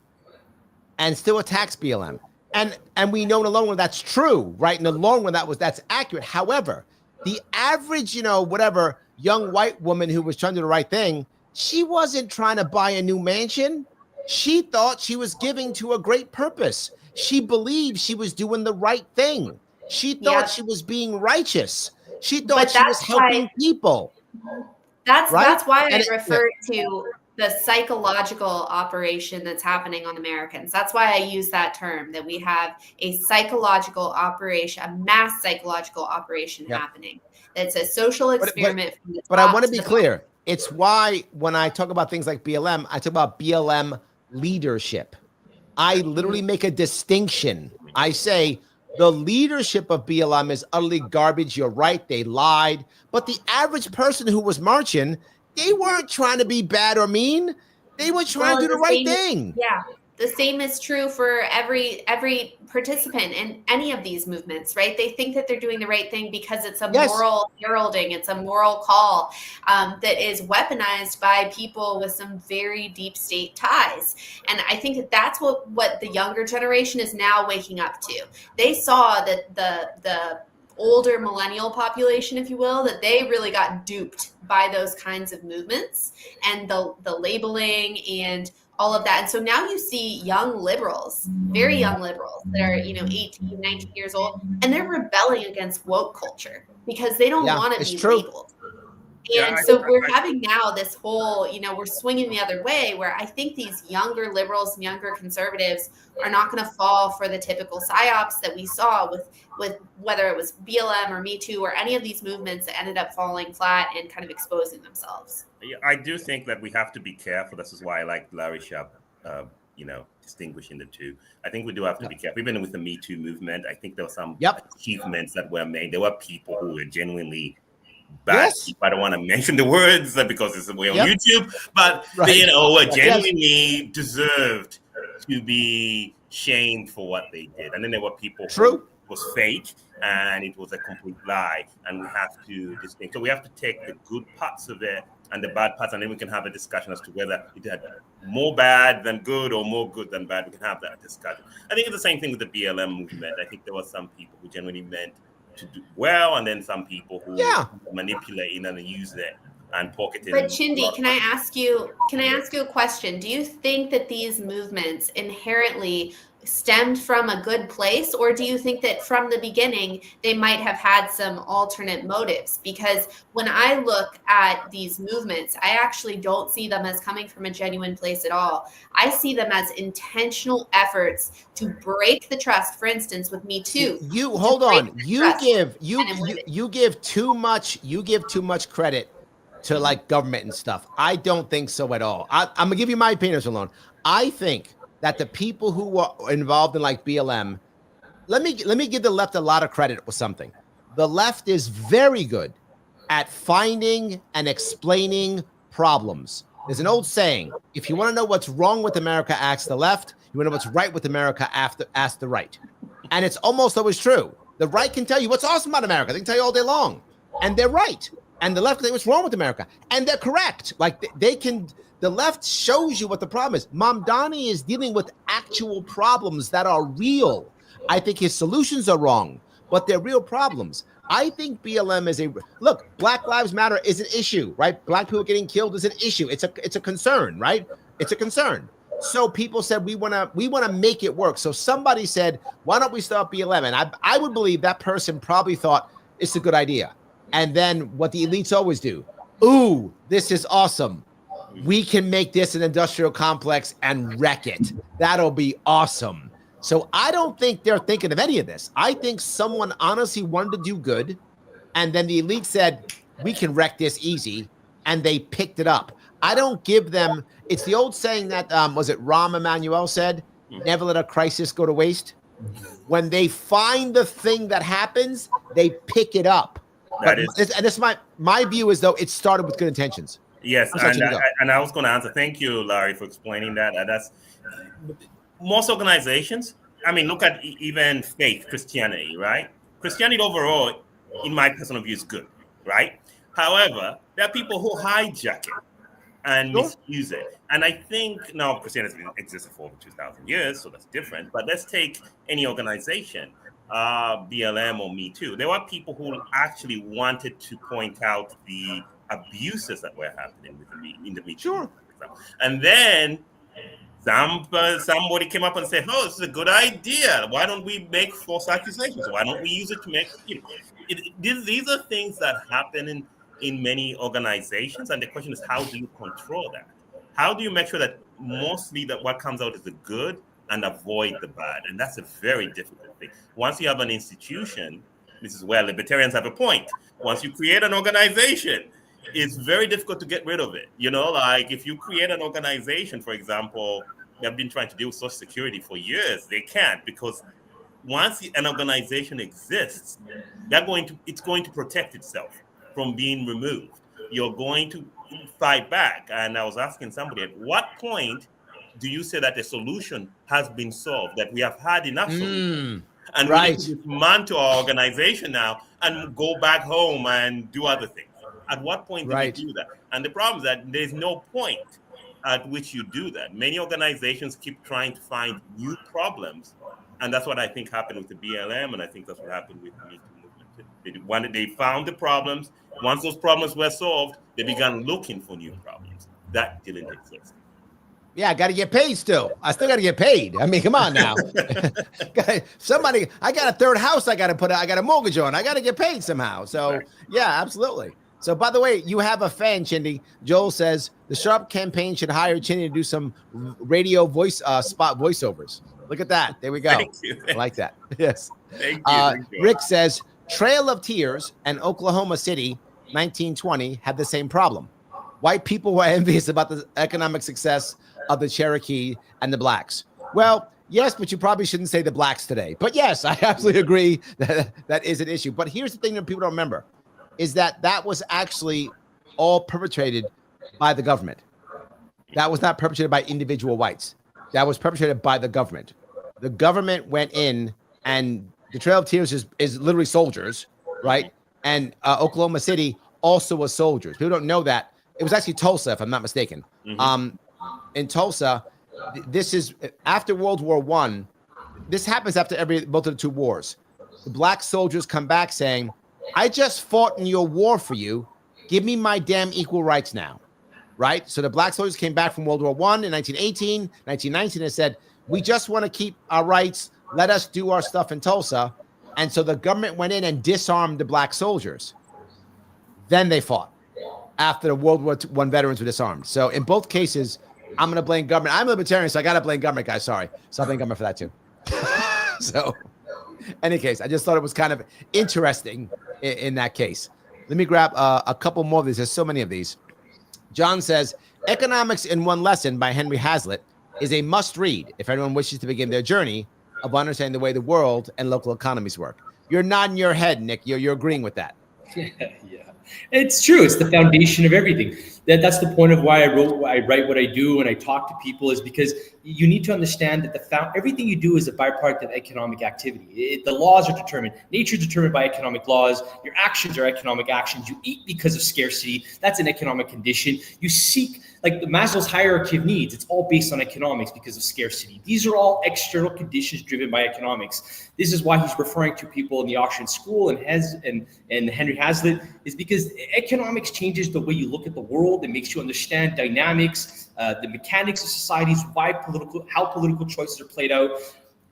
and still attacks BLM. And we know in the long run that's true, right? In the long run that's accurate. However, the average, young white woman who was trying to do the right thing, she wasn't trying to buy a new mansion. She thought she was giving to a great purpose. She believed she was doing the right thing. She thought she was being righteous. She thought she was helping people. That's why I refer to the psychological operation that's happening on Americans. That's why I use that term, that we have a psychological operation, a mass psychological operation happening. It's a social experiment. But I want to be clear. It's why when I talk about things like BLM, I talk about BLM leadership. I literally make a distinction. I say the leadership of BLM is utterly garbage. You're right. They lied. But the average person who was marching, they weren't trying to be bad or mean. They were trying to do the right thing. Yeah. The same is true for every participant in any of these movements, right? They think that they're doing the right thing because it's a moral heralding. It's a moral call that is weaponized by people with some very deep state ties. And I think that that's what the younger generation is now waking up to. They saw that the older millennial population, if you will, that they really got duped by those kinds of movements and the labeling and all of that. And so now you see young liberals, very young liberals that are, 18, 19 years old, and they're rebelling against woke culture because they don't want to be labeled. And so we're having now this whole, we're swinging the other way, where I think these younger liberals and younger conservatives are not going to fall for the typical psyops that we saw with whether it was BLM or Me Too or any of these movements that ended up falling flat and kind of exposing themselves. Yeah, I do think that we have to be careful. This is why I like Larry Sharpe, distinguishing the two. I think we do have to be careful. Even with the Me Too movement, I think there were some achievements that were made. There were people who were genuinely bad. I don't want to mention the words because it's way on YouTube, but they, genuinely deserved to be shamed for what they did. And then there were people who was fake and it was a complete lie. And we have to distinguish. So we have to take the good parts of it and the bad parts, and then we can have a discussion as to whether it had more bad than good or more good than bad. We can have that discussion. I think it's the same thing with the BLM movement. I think there were some people who genuinely meant to do well, and then some people who manipulate and use it and pocketing. But Chindi, can I ask you a question? Do you think that these movements inherently stemmed from a good place, or do you think that from the beginning they might have had some alternate motives? Because when I look at these movements, I actually don't see them as coming from a genuine place at all. I see them as intentional efforts to break the trust. For instance, with Me Too. You hold on. You give too much credit to like government and stuff. I don't think so at all. I'm gonna give you my opinions alone. I think that the people who were involved in like BLM, let me give the left a lot of credit with something. The left is very good at finding and explaining problems. There's an old saying: if you want to know what's wrong with America, ask the left. You want to know what's right with America, ask the right. And it's almost always true. The right can tell you what's awesome about America. They can tell you all day long, and they're right. And the left can tell you what's wrong with America, and they're correct. Like they can. The left shows you what the problem is. Mamdani is dealing with actual problems that are real. I think his solutions are wrong, but they're real problems. I think BLM is look, Black Lives Matter is an issue, right? Black people getting killed is an issue. It's a concern, right? It's a concern. So people said we want to make it work. So somebody said, why don't we start BLM? And I would believe that person probably thought it's a good idea. And then what the elites always do, ooh, this is awesome. We can make this an industrial complex and wreck it. That'll be awesome. So I don't think they're thinking of any of this. I think someone honestly wanted to do good, and then the elite said, we can wreck this easy, and they picked it up. I don't give them, it's the old saying that, was it Rahm Emanuel said, never let a crisis go to waste. When they find the thing that happens, they pick it up. My view is, though, it started with good intentions. Yes, and I was going to answer. Thank you, Larry, for explaining that. That's most organizations. I mean, look at even faith, Christianity, right? Christianity overall, in my personal view, is good, right? However, there are people who hijack it and misuse it. And I think now Christianity has existed for over 2,000 years, so that's different. But let's take any organization, BLM or Me Too. There were people who actually wanted to point out the abuses that were happening in the Me Too. Sure. And then somebody came up and said, oh, this is a good idea. Why don't we make false accusations? Why don't we use it to make, these are things that happen in many organizations. And the question is, how do you control that? How do you make sure that mostly that what comes out is the good and avoid the bad? And that's a very difficult thing. Once you have an institution, this is where libertarians have a point. Once you create an organization, it's very difficult to get rid of it. Like if you create an organization, for example, they've been trying to deal with Social Security for years. They can't, because once an organization exists, it's going to protect itself from being removed. You're going to fight back. And I was asking somebody, at what point do you say that the solution has been solved, that we have had enough solutions? And we need to dismantle our organization now and go back home and do other things. At what point do you do that? And the problem is that there's no point at which you do that. Many organizations keep trying to find new problems. And that's what I think happened with the BLM. And I think that's what happened with the Me Too movement. They found the problems. Once those problems were solved, they began looking for new problems. That didn't exist. Yeah, I got to get paid still. I still got to get paid. I mean, come on now. I got a third house I got a mortgage on. I got to get paid somehow. So, yeah, absolutely. So, by the way, you have a fan, Chindi. Joel says the Sharpe campaign should hire Chindi to do some radio spot voiceovers. Look at that. There we go. Thank you. I like that. Yes. Thank you. Rick says Trail of Tears and Oklahoma City, 1920, had the same problem. White people were envious about the economic success of the Cherokee and the blacks. Well, yes, but you probably shouldn't say the blacks today. But yes, I absolutely agree that is an issue. But here's the thing that people don't remember, is that was actually all perpetrated by the government. That was not perpetrated by individual whites. That was perpetrated by the government. The government went in, and the Trail of Tears is literally soldiers, right? And Oklahoma City also was soldiers. People don't know that. It was actually Tulsa, if I'm not mistaken. In Tulsa, this is after World War I. This happens after both of the two wars. The black soldiers come back saying, I just fought in your war for you. Give me my damn equal rights now. Right? So the black soldiers came back from World War I in 1918, 1919, and said, we just want to keep our rights. Let us do our stuff in Tulsa. And so the government went in and disarmed the black soldiers. Then they fought after the World War I veterans were disarmed. So in both cases, I'm going to blame government. I'm a libertarian, so I got to blame government, guys. Sorry. So I blame government for that too. So any case, I just thought it was kind of interesting in that case. Let me grab a couple more of these. There's so many of these. John says, Economics in One Lesson by Henry Hazlitt is a must read if anyone wishes to begin their journey of understanding the way the world and local economies work. You're nodding your head, Nick. You're agreeing with that. Yeah. It's true. It's the foundation of everything. That's the point of why I write what I do and I talk to people, is because you need to understand that everything you do is a byproduct of economic activity. The laws are determined. Nature is determined by economic laws. Your actions are economic actions. You eat because of scarcity. That's an economic condition. You seek, like the Maslow's hierarchy of needs. It's all based on economics because of scarcity. These are all external conditions driven by economics. This is why he's referring to people in the Austrian school and Henry Hazlitt, is because economics changes the way you look at the world. It makes you understand dynamics, the mechanics of societies, how political choices are played out.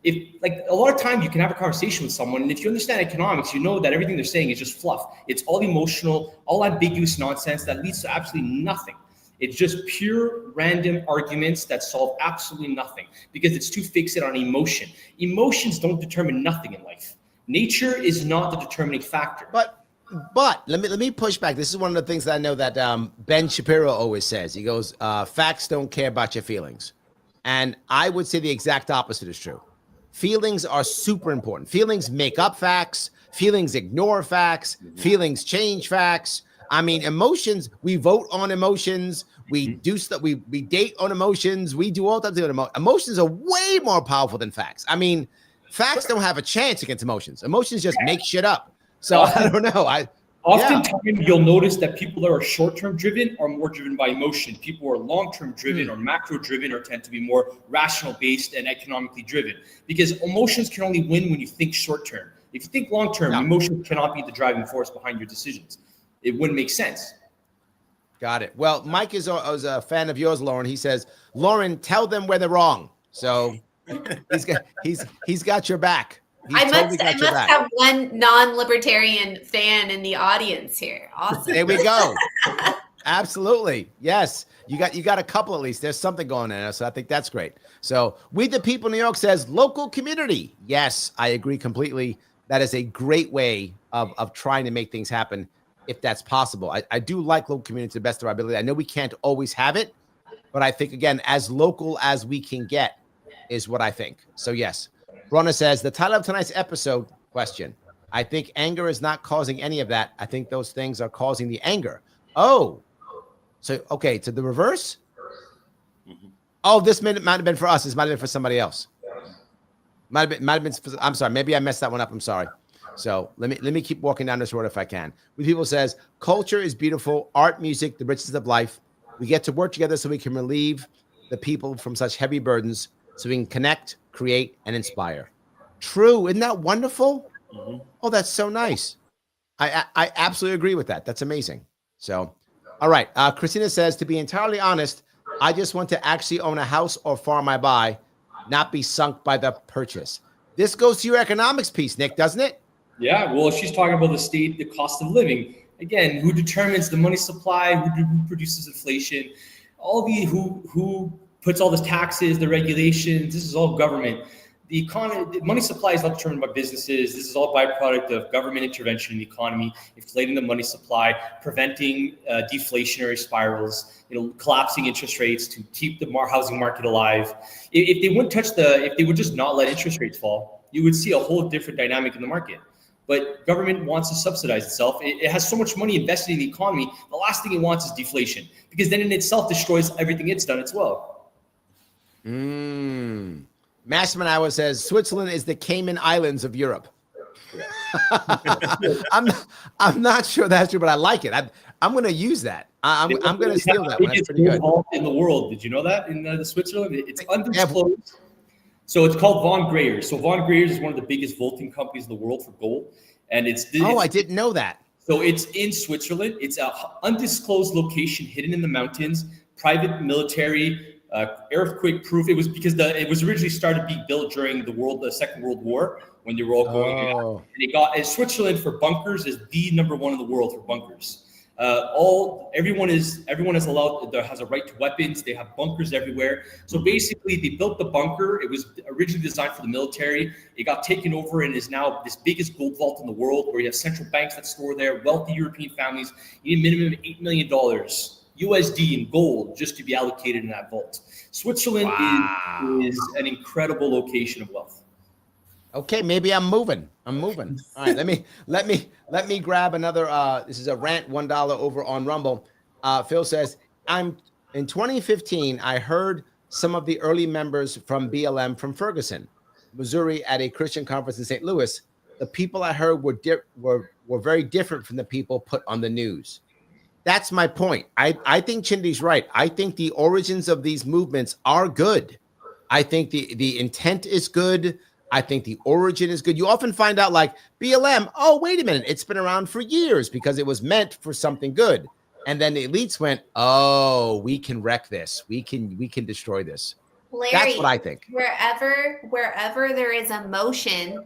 If, like, a lot of times you can have a conversation with someone, and if you understand economics, you know that everything they're saying is just fluff. It's all emotional, all ambiguous nonsense that leads to absolutely nothing. It's just pure random arguments that solve absolutely nothing because it's too fixated on emotion. Emotions don't determine nothing in life. Nature is not the determining factor. But let me push back. This is one of the things that I know that Ben Shapiro always says. He goes, facts don't care about your feelings. And I would say the exact opposite is true. Feelings are super important. Feelings make up facts. Feelings ignore facts. Feelings change facts. I mean, emotions, we vote on emotions. We do stuff. We date on emotions. We do all types of emotions. Emotions are way more powerful than facts. I mean, facts don't have a chance against emotions. Emotions just make shit up. So I don't know. Oftentimes you'll notice that people that are short-term driven are more driven by emotion. People who are long-term driven or macro-driven or tend to be more rational-based and economically driven, because emotions can only win when you think short-term. If you think long-term, emotions cannot be the driving force behind your decisions. It wouldn't make sense. Got it. Well, Mike is a fan of yours, Lauren. He says, Lauren, tell them where they're wrong. So he's got your back. I must have one non-libertarian fan in the audience here. Awesome. There we go. Absolutely. Yes. You got a couple at least. There's something going on. So I think that's great. So We the People New York says local community. Yes, I agree completely. That is a great way of trying to make things happen if that's possible. I do like local community to the best of our ability. I know we can't always have it, but I think, again, as local as we can get is what I think. So yes. Rona says, the title of tonight's episode, question. I think anger is not causing any of that. I think those things are causing the anger. Oh, so, okay, to the reverse? Oh, this might have been for us. This might have been for somebody else. Might have been for, I'm sorry. Maybe I messed that one up. I'm sorry. So let me keep walking down this road if I can. People says, culture is beautiful. Art, music, the richness of life. We get to work together so we can relieve the people from such heavy burdens, so we can connect, create, and inspire. True. Isn't that wonderful? Oh, that's so nice. I absolutely agree with that. That's amazing. So, all right. Christina says, to be entirely honest, I just want to actually own a house or farm I buy, not be sunk by the purchase. This goes to your economics piece, Nick, doesn't it? Yeah. Well, she's talking about the cost of living. Again, who determines the money supply? Who produces inflation? Who puts all the taxes, the regulations? This is all government. The economy, the money supply is not determined by businesses. This is all byproduct of government intervention in the economy, inflating the money supply, preventing deflationary spirals, collapsing interest rates to keep the housing market alive. If they wouldn't if they would just not let interest rates fall, you would see a whole different dynamic in the market. But government wants to subsidize itself. It has so much money invested in the economy. The last thing it wants is deflation, because then in itself destroys everything it's done as well. Masterman Iowa says Switzerland is the Cayman Islands of Europe. I'm not sure that's true, but I like it. I'm gonna use that. I'm gonna steal that one. That's It's pretty good. vault in the world. Did you know that in the Switzerland? It's undisclosed. So it's called Von Greyers. So Von Greyers is one of the biggest vaulting companies in the world for gold, and I didn't know that. So it's in Switzerland. It's an undisclosed location, hidden in the mountains, private military, earthquake proof. It was because it was originally started being built during the Second World War when they were all going out. And Switzerland for bunkers is the #1 in the world for bunkers. Everyone is allowed. Has a right to weapons. They have bunkers everywhere. So basically, they built the bunker. It was originally designed for the military. It got taken over and is now this biggest gold vault in the world, where you have central banks that store there, wealthy European families. You need a minimum of $8 million USD in gold just to be allocated in that vault. Switzerland is an incredible location of wealth. Okay, maybe I'm moving. All right, let me grab another. This is a rant, $1 over on Rumble. Phil says, in 2015, I heard some of the early members from BLM from Ferguson, Missouri, at a Christian conference in St. Louis. The people I heard were very different from the people put on the news. That's my point. I think Chindi's right. I think the origins of these movements are good. I think the intent is good. I think the origin is good. You often find out like BLM, oh, wait a minute, it's been around for years because it was meant for something good. And then the elites went, oh, we can wreck this. We can destroy this. Larry, that's what I think. Wherever there is emotion,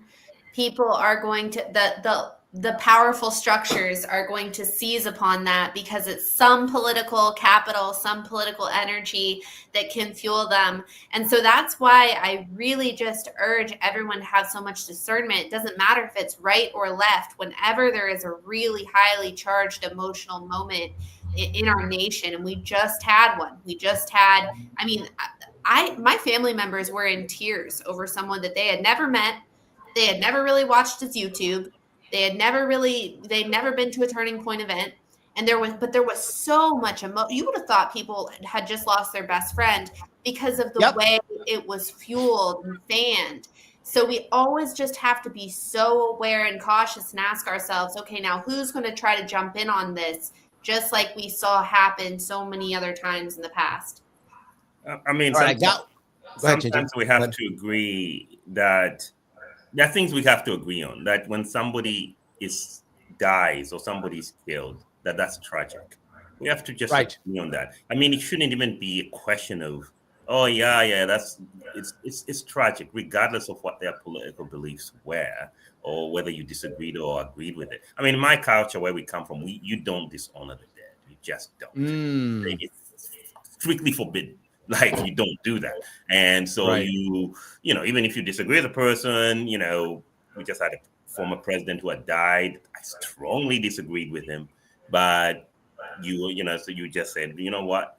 people are going to the powerful structures are going to seize upon that because it's some political capital, some political energy that can fuel them. And so that's why I really just urge everyone to have so much discernment. It doesn't matter if it's right or left. Whenever there is a really highly charged emotional moment in our nation, and we just had one. My family members were in tears over someone that they had never met. They had never really watched his YouTube. They'd never been to a Turning Point event. And there was so much emotion. You would have thought people had just lost their best friend because of the way it was fueled and fanned. So we always just have to be so aware and cautious and ask ourselves, okay, now who's going to try to jump in on this, just like we saw happen so many other times in the past? I mean, sometimes we have to agree that there are things we have to agree on, that when somebody dies or somebody's killed, that's tragic. We have to just agree on that. I mean, it shouldn't even be a question of, oh yeah, it's tragic, regardless of what their political beliefs were or whether you disagreed or agreed with it. I mean, in my culture where we come from, you don't dishonor the dead. You just don't. It's strictly forbidden. Like, you don't do that. And so you know, even if you disagree with a person, you know, we just had a former president who had died. I strongly disagreed with him, but so you just said, you know what?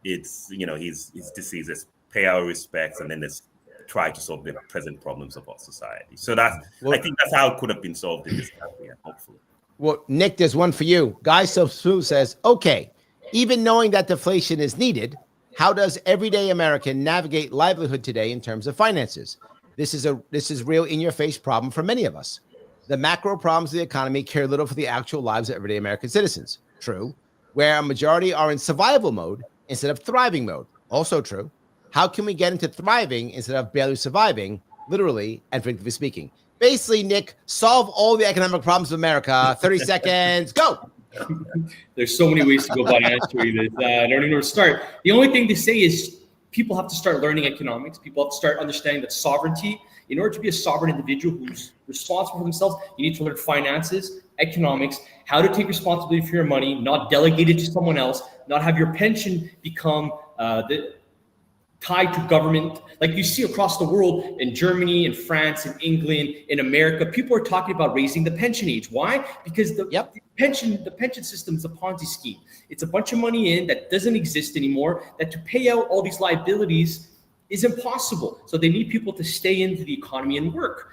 It's, you know, he's deceased. Let's pay our respects, and then let's try to solve the present problems of our society. So I think that's how it could have been solved in this country, hopefully. Well, Nick, there's one for you. Guy Sue says, okay, even knowing that deflation is needed, how does everyday American navigate livelihood today in terms of finances? This is real in-your-face problem for many of us. The macro problems of the economy care little for the actual lives of everyday American citizens. True. Where a majority are in survival mode instead of thriving mode. Also true. How can we get into thriving instead of barely surviving, literally and figuratively speaking? Basically, Nick, solve all the economic problems of America. 30 seconds, go. There's so many ways to go about answering this. I don't even know where to start. The only thing to say is people have to start learning economics. People have to start understanding that sovereignty, in order to be a sovereign individual who's responsible for themselves, you need to learn finances, economics, how to take responsibility for your money, not delegate it to someone else, not have your pension become tied to government. Like you see across the world, in Germany, in France, in England, in America, people are talking about raising the pension age. Why? Because the pension system is a Ponzi scheme. It's a bunch of money in that doesn't exist anymore, that to pay out all these liabilities is impossible. So they need people to stay into the economy and work.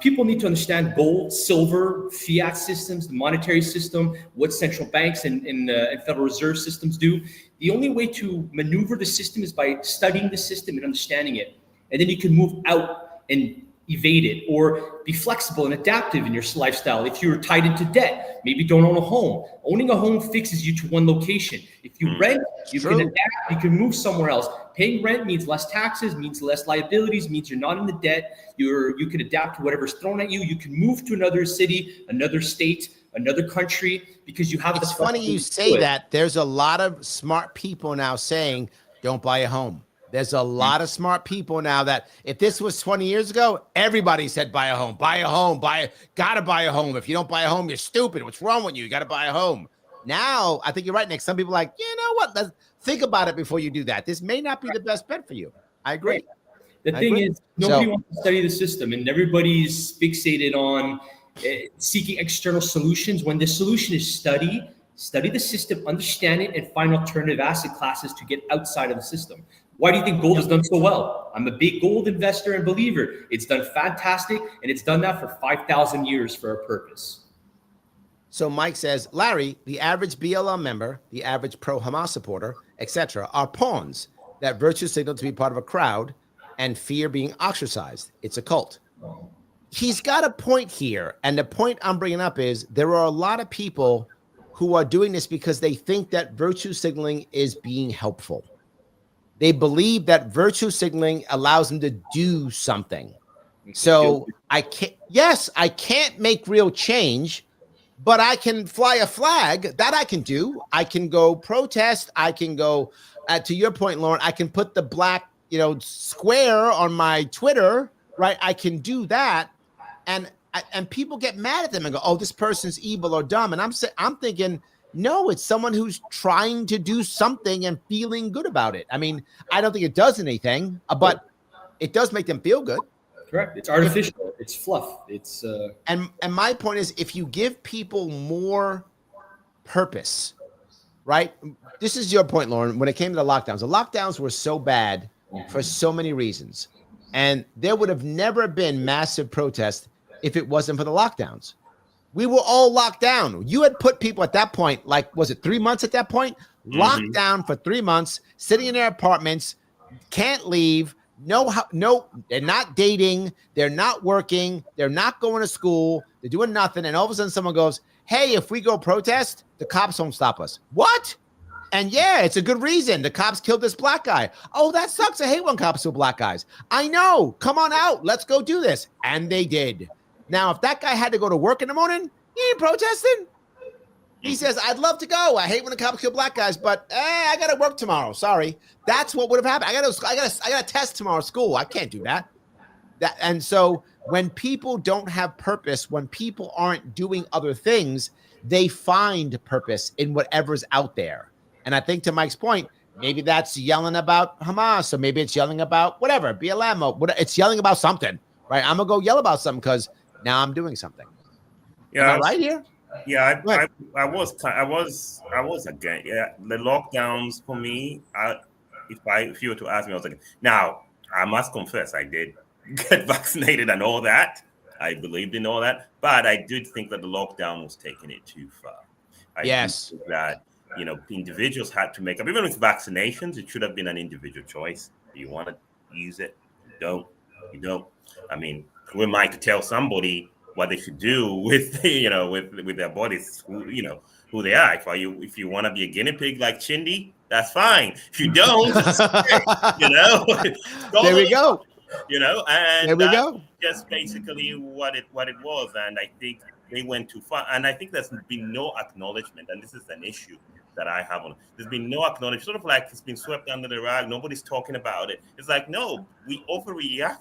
People need to understand gold, silver, fiat systems, the monetary system, what central banks and Federal Reserve systems do. The only way to maneuver the system is by studying the system and understanding it. And then you can move out and evade it, or be flexible and adaptive in your lifestyle. If you're tied into debt, maybe don't own a home. Owning a home fixes you to one location. If you rent, you can adapt, you can move somewhere else. Paying rent means less taxes, means less liabilities, means you're not in the debt. You can adapt to whatever's thrown at you. You can move to another city, another state, another country, because you have. It's funny you say that. There's a lot of smart people now saying, don't buy a home. There's a lot of smart people now that if this was 20 years ago, everybody said buy a home, gotta buy a home. If you don't buy a home, you're stupid. What's wrong with you? You gotta buy a home. Now, I think you're right, Nick. Some people are like, you know what? Let's think about it before you do that. This may not be the best bet for you. I agree. The thing is, nobody wants to study the system, and everybody's fixated on seeking external solutions when the solution is study the system, understand it, and find alternative asset classes to get outside of the system. Why do you think gold has done so well? I'm a big gold investor and believer. It's done fantastic, and it's done that for 5,000 years for a purpose. So Mike says, Larry, the average BLM member, the average pro-Hamas supporter, etc., are pawns that virtue signal to be part of a crowd and fear being ostracized. It's a cult. He's got a point here, and the point I'm bringing up is there are a lot of people who are doing this because they think that virtue signaling is being helpful. They believe that virtue signaling allows them to do something. So I can't make real change, but I can fly a flag. That I can do. I can go protest. I can go, to your point, Lauren, I can put the black, square on my Twitter, right? I can do that. And people get mad at them and go, oh, this person's evil or dumb. And I'm thinking, no, it's someone who's trying to do something and feeling good about it. I mean, I don't think it does anything, but it does make them feel good. Correct. It's artificial. It's fluff. It's and my point is, if you give people more purpose, right? This is your point, Lauren. When it came to the lockdowns were so bad for so many reasons, and there would have never been massive protests if it wasn't for the lockdowns. We were all locked down. You had put people at that point, like, was it 3 months at that point? Locked down for 3 months, sitting in their apartments, can't leave. No, they're not dating. They're not working. They're not going to school. They're doing nothing. And all of a sudden someone goes, hey, if we go protest, the cops won't stop us. What? And yeah, it's a good reason. The cops killed this black guy. Oh, that sucks. I hate when cops kill black guys. I know. Come on out. Let's go do this. And they did. Now, if that guy had to go to work in the morning, he ain't protesting. He says, I'd love to go. I hate when the cops kill black guys, but I got to work tomorrow. Sorry. That's what would have happened. I got to test tomorrow at school. I can't do that. And so when people don't have purpose, when people aren't doing other things, they find purpose in whatever's out there. And I think to Mike's point, maybe that's yelling about Hamas, or maybe it's yelling about whatever, BLM, or whatever. It's yelling about something, right? I'm going to go yell about something because now I'm doing something. Yeah, Am I right here? Yeah, I was again. Yeah, the lockdowns for me. If you were to ask me, I was like, now I must confess, I did get vaccinated and all that. I believed in all that, but I did think that the lockdown was taking it too far. Yes, that individuals had to make up. Even with vaccinations, it should have been an individual choice. Do you want to use it? You don't. I mean, who am I to tell somebody what they should do with with their bodies, who they are? If you want to be a guinea pig like Chindi, that's fine. If you don't, there we go. And there we go. Just basically what it was, and I think they went too far. And I think there's been no acknowledgement, and this is an issue that I have on. There's been no acknowledgement, sort of like it's been swept under the rug. Nobody's talking about it. It's like, no, we overreacted.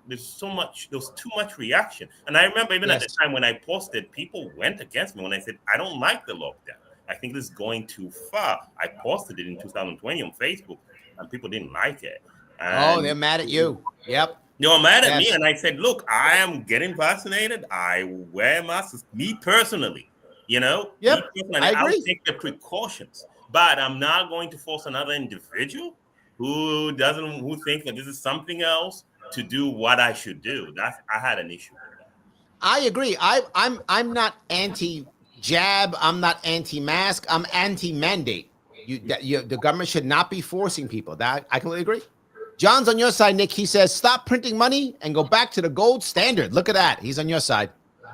There was too much reaction. And I remember even at the time when I posted, people went against me when I said, I don't like the lockdown. I think this is going too far. I posted it in 2020 on Facebook, and people didn't like it. And they're mad at you. Yep. They were mad at me, and I said, look, I am getting vaccinated. I wear masks, me personally, Yep, I agree. I'll take the precautions, but I'm not going to force another individual who thinks that this is something else to do what I should do. I had an issue with that. I agree. I'm not anti-jab. I'm not anti-mask. I'm anti-mandate. The government should not be forcing people. That I completely agree. John's on your side, Nick. He says, stop printing money and go back to the gold standard. Look at that. He's on your side.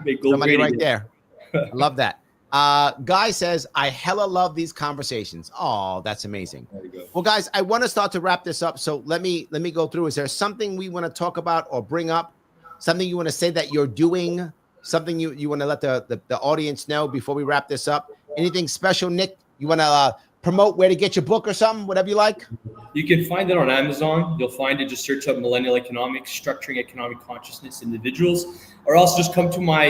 The money right there. I love that. Guy says, I hella love these conversations. Oh, that's amazing. There you go. Well, guys, I want to start to wrap this up. So let me go through. Is there something we want to talk about or bring up? Something you want to say that you're doing? Something you want to let the audience know before we wrap this up? Anything special, Nick? You want to promote where to get your book or something? Whatever you like. You can find it on Amazon. You'll find it. Just search up Millennial Economics, Structuring Economic Consciousness Individuals, or else just come to my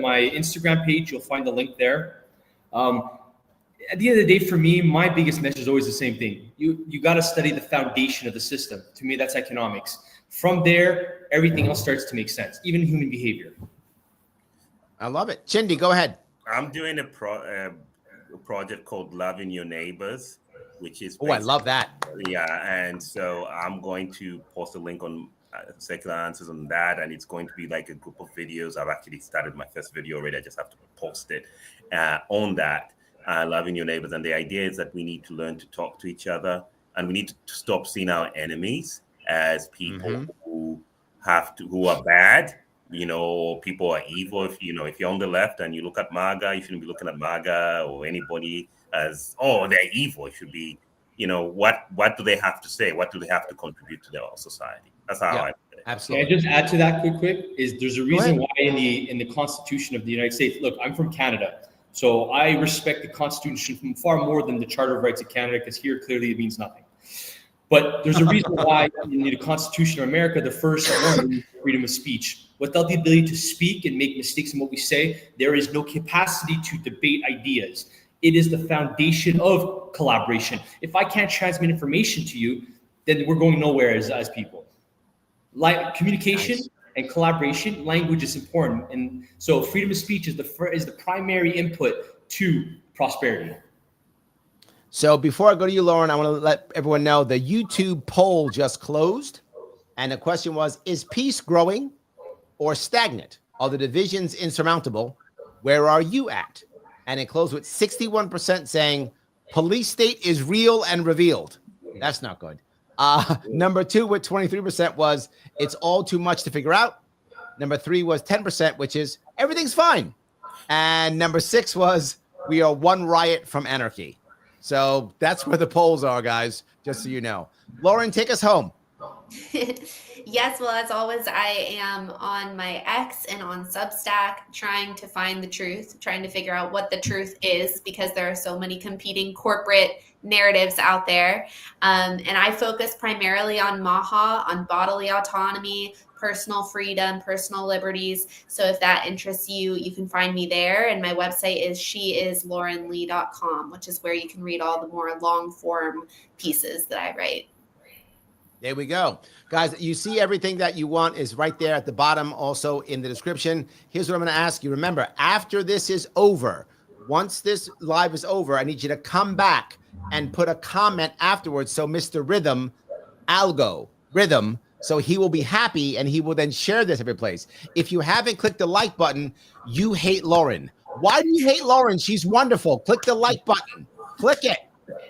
my Instagram page. You'll find the link there. At the end of the day, for me, my biggest message is always the same thing. You got to study the foundation of the system. To me, that's economics. From there, everything else starts to make sense, even human behavior. I love it. Chindi, go ahead. I'm doing a project called Loving Your Neighbors, which is I love that. Yeah, and so I'm going to post a link on Secular Answers on that, and it's going to be like a group of videos. I've actually started my first video already. I just have to post it on that, Loving Your Neighbors. And the idea is that we need to learn to talk to each other, and we need to stop seeing our enemies as people who are bad. People are evil. If you're on the left and you look at MAGA, you shouldn't be looking at MAGA or anybody as, oh, they're evil. It should be, what do they have to say? What do they have to contribute to their society? That's how I put it. Absolutely. Can I just add to that quick? Is there's a reason why in the Constitution of the United States, look, I'm from Canada, so I respect the Constitution far more than the Charter of Rights of Canada, because here clearly it means nothing. But there's a reason why in the Constitution of America, the first one is freedom of speech. Without the ability to speak and make mistakes in what we say, there is no capacity to debate ideas. It is the foundation of collaboration. If I can't transmit information to you, then we're going nowhere as people. Like communication and collaboration, language is important. And so freedom of speech is the primary input to prosperity. So before I go to you, Lauren, I want to let everyone know the YouTube poll just closed. And the question was, is peace growing or stagnant? Are the divisions insurmountable? Where are you at? And it closed with 61% saying police state is real and revealed. That's not good. Number 2 with 23% was it's all too much to figure out. Number 3 was 10%, which is everything's fine. And number 6 was we are one riot from anarchy. So that's where the polls are, guys, just so you know. Lauren, take us home. Yes, well, as always, I am on my X and on Substack trying to find the truth, trying to figure out what the truth is, because there are so many competing corporate narratives out there. And I focus primarily on MAHA, on bodily autonomy, personal freedom, personal liberties. So if that interests you, you can find me there. And my website is sheIsLaurenLee.com, which is where you can read all the more long form pieces that I write. There we go. Guys, you see everything that you want is right there at the bottom, also in the description. Here's what I'm going to ask you. Remember, after this is over, once this live is over, I need you to come back and put a comment afterwards. So Mr. Rhythm, so he will be happy and he will then share this every place. If you haven't clicked the like button, you hate Lauren. Why do you hate Lauren? She's wonderful. Click the like button. Click it.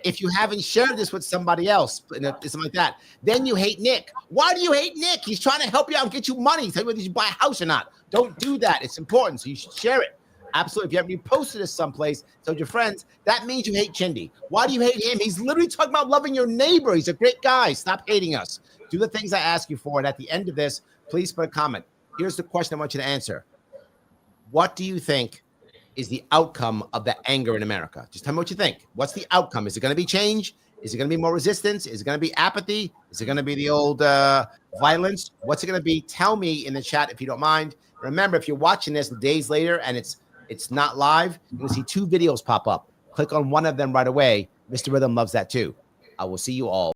If you haven't shared this with somebody else, something like that, then you hate Nick. Why do you hate Nick? He's trying to help you out and get you money. Tell you whether you should buy a house or not. Don't do that. It's important. So you should share it. Absolutely. If you haven't reposted this someplace, told your friends, that means you hate Chindi. Why do you hate him? He's literally talking about loving your neighbor. He's a great guy. Stop hating us. Do the things I ask you for. And at the end of this, please put a comment. Here's the question I want you to answer. What do you think is the outcome of the anger in America? Just tell me what you think. What's the outcome? Is it going to be change? Is it going to be more resistance? Is it going to be apathy? Is it going to be the old violence? What's it going to be? Tell me in the chat if you don't mind. Remember, if you're watching this days later and it's not live, you're going to see 2 videos pop up. Click on one of them right away. Mr. Rhythm loves that too. I will see you all.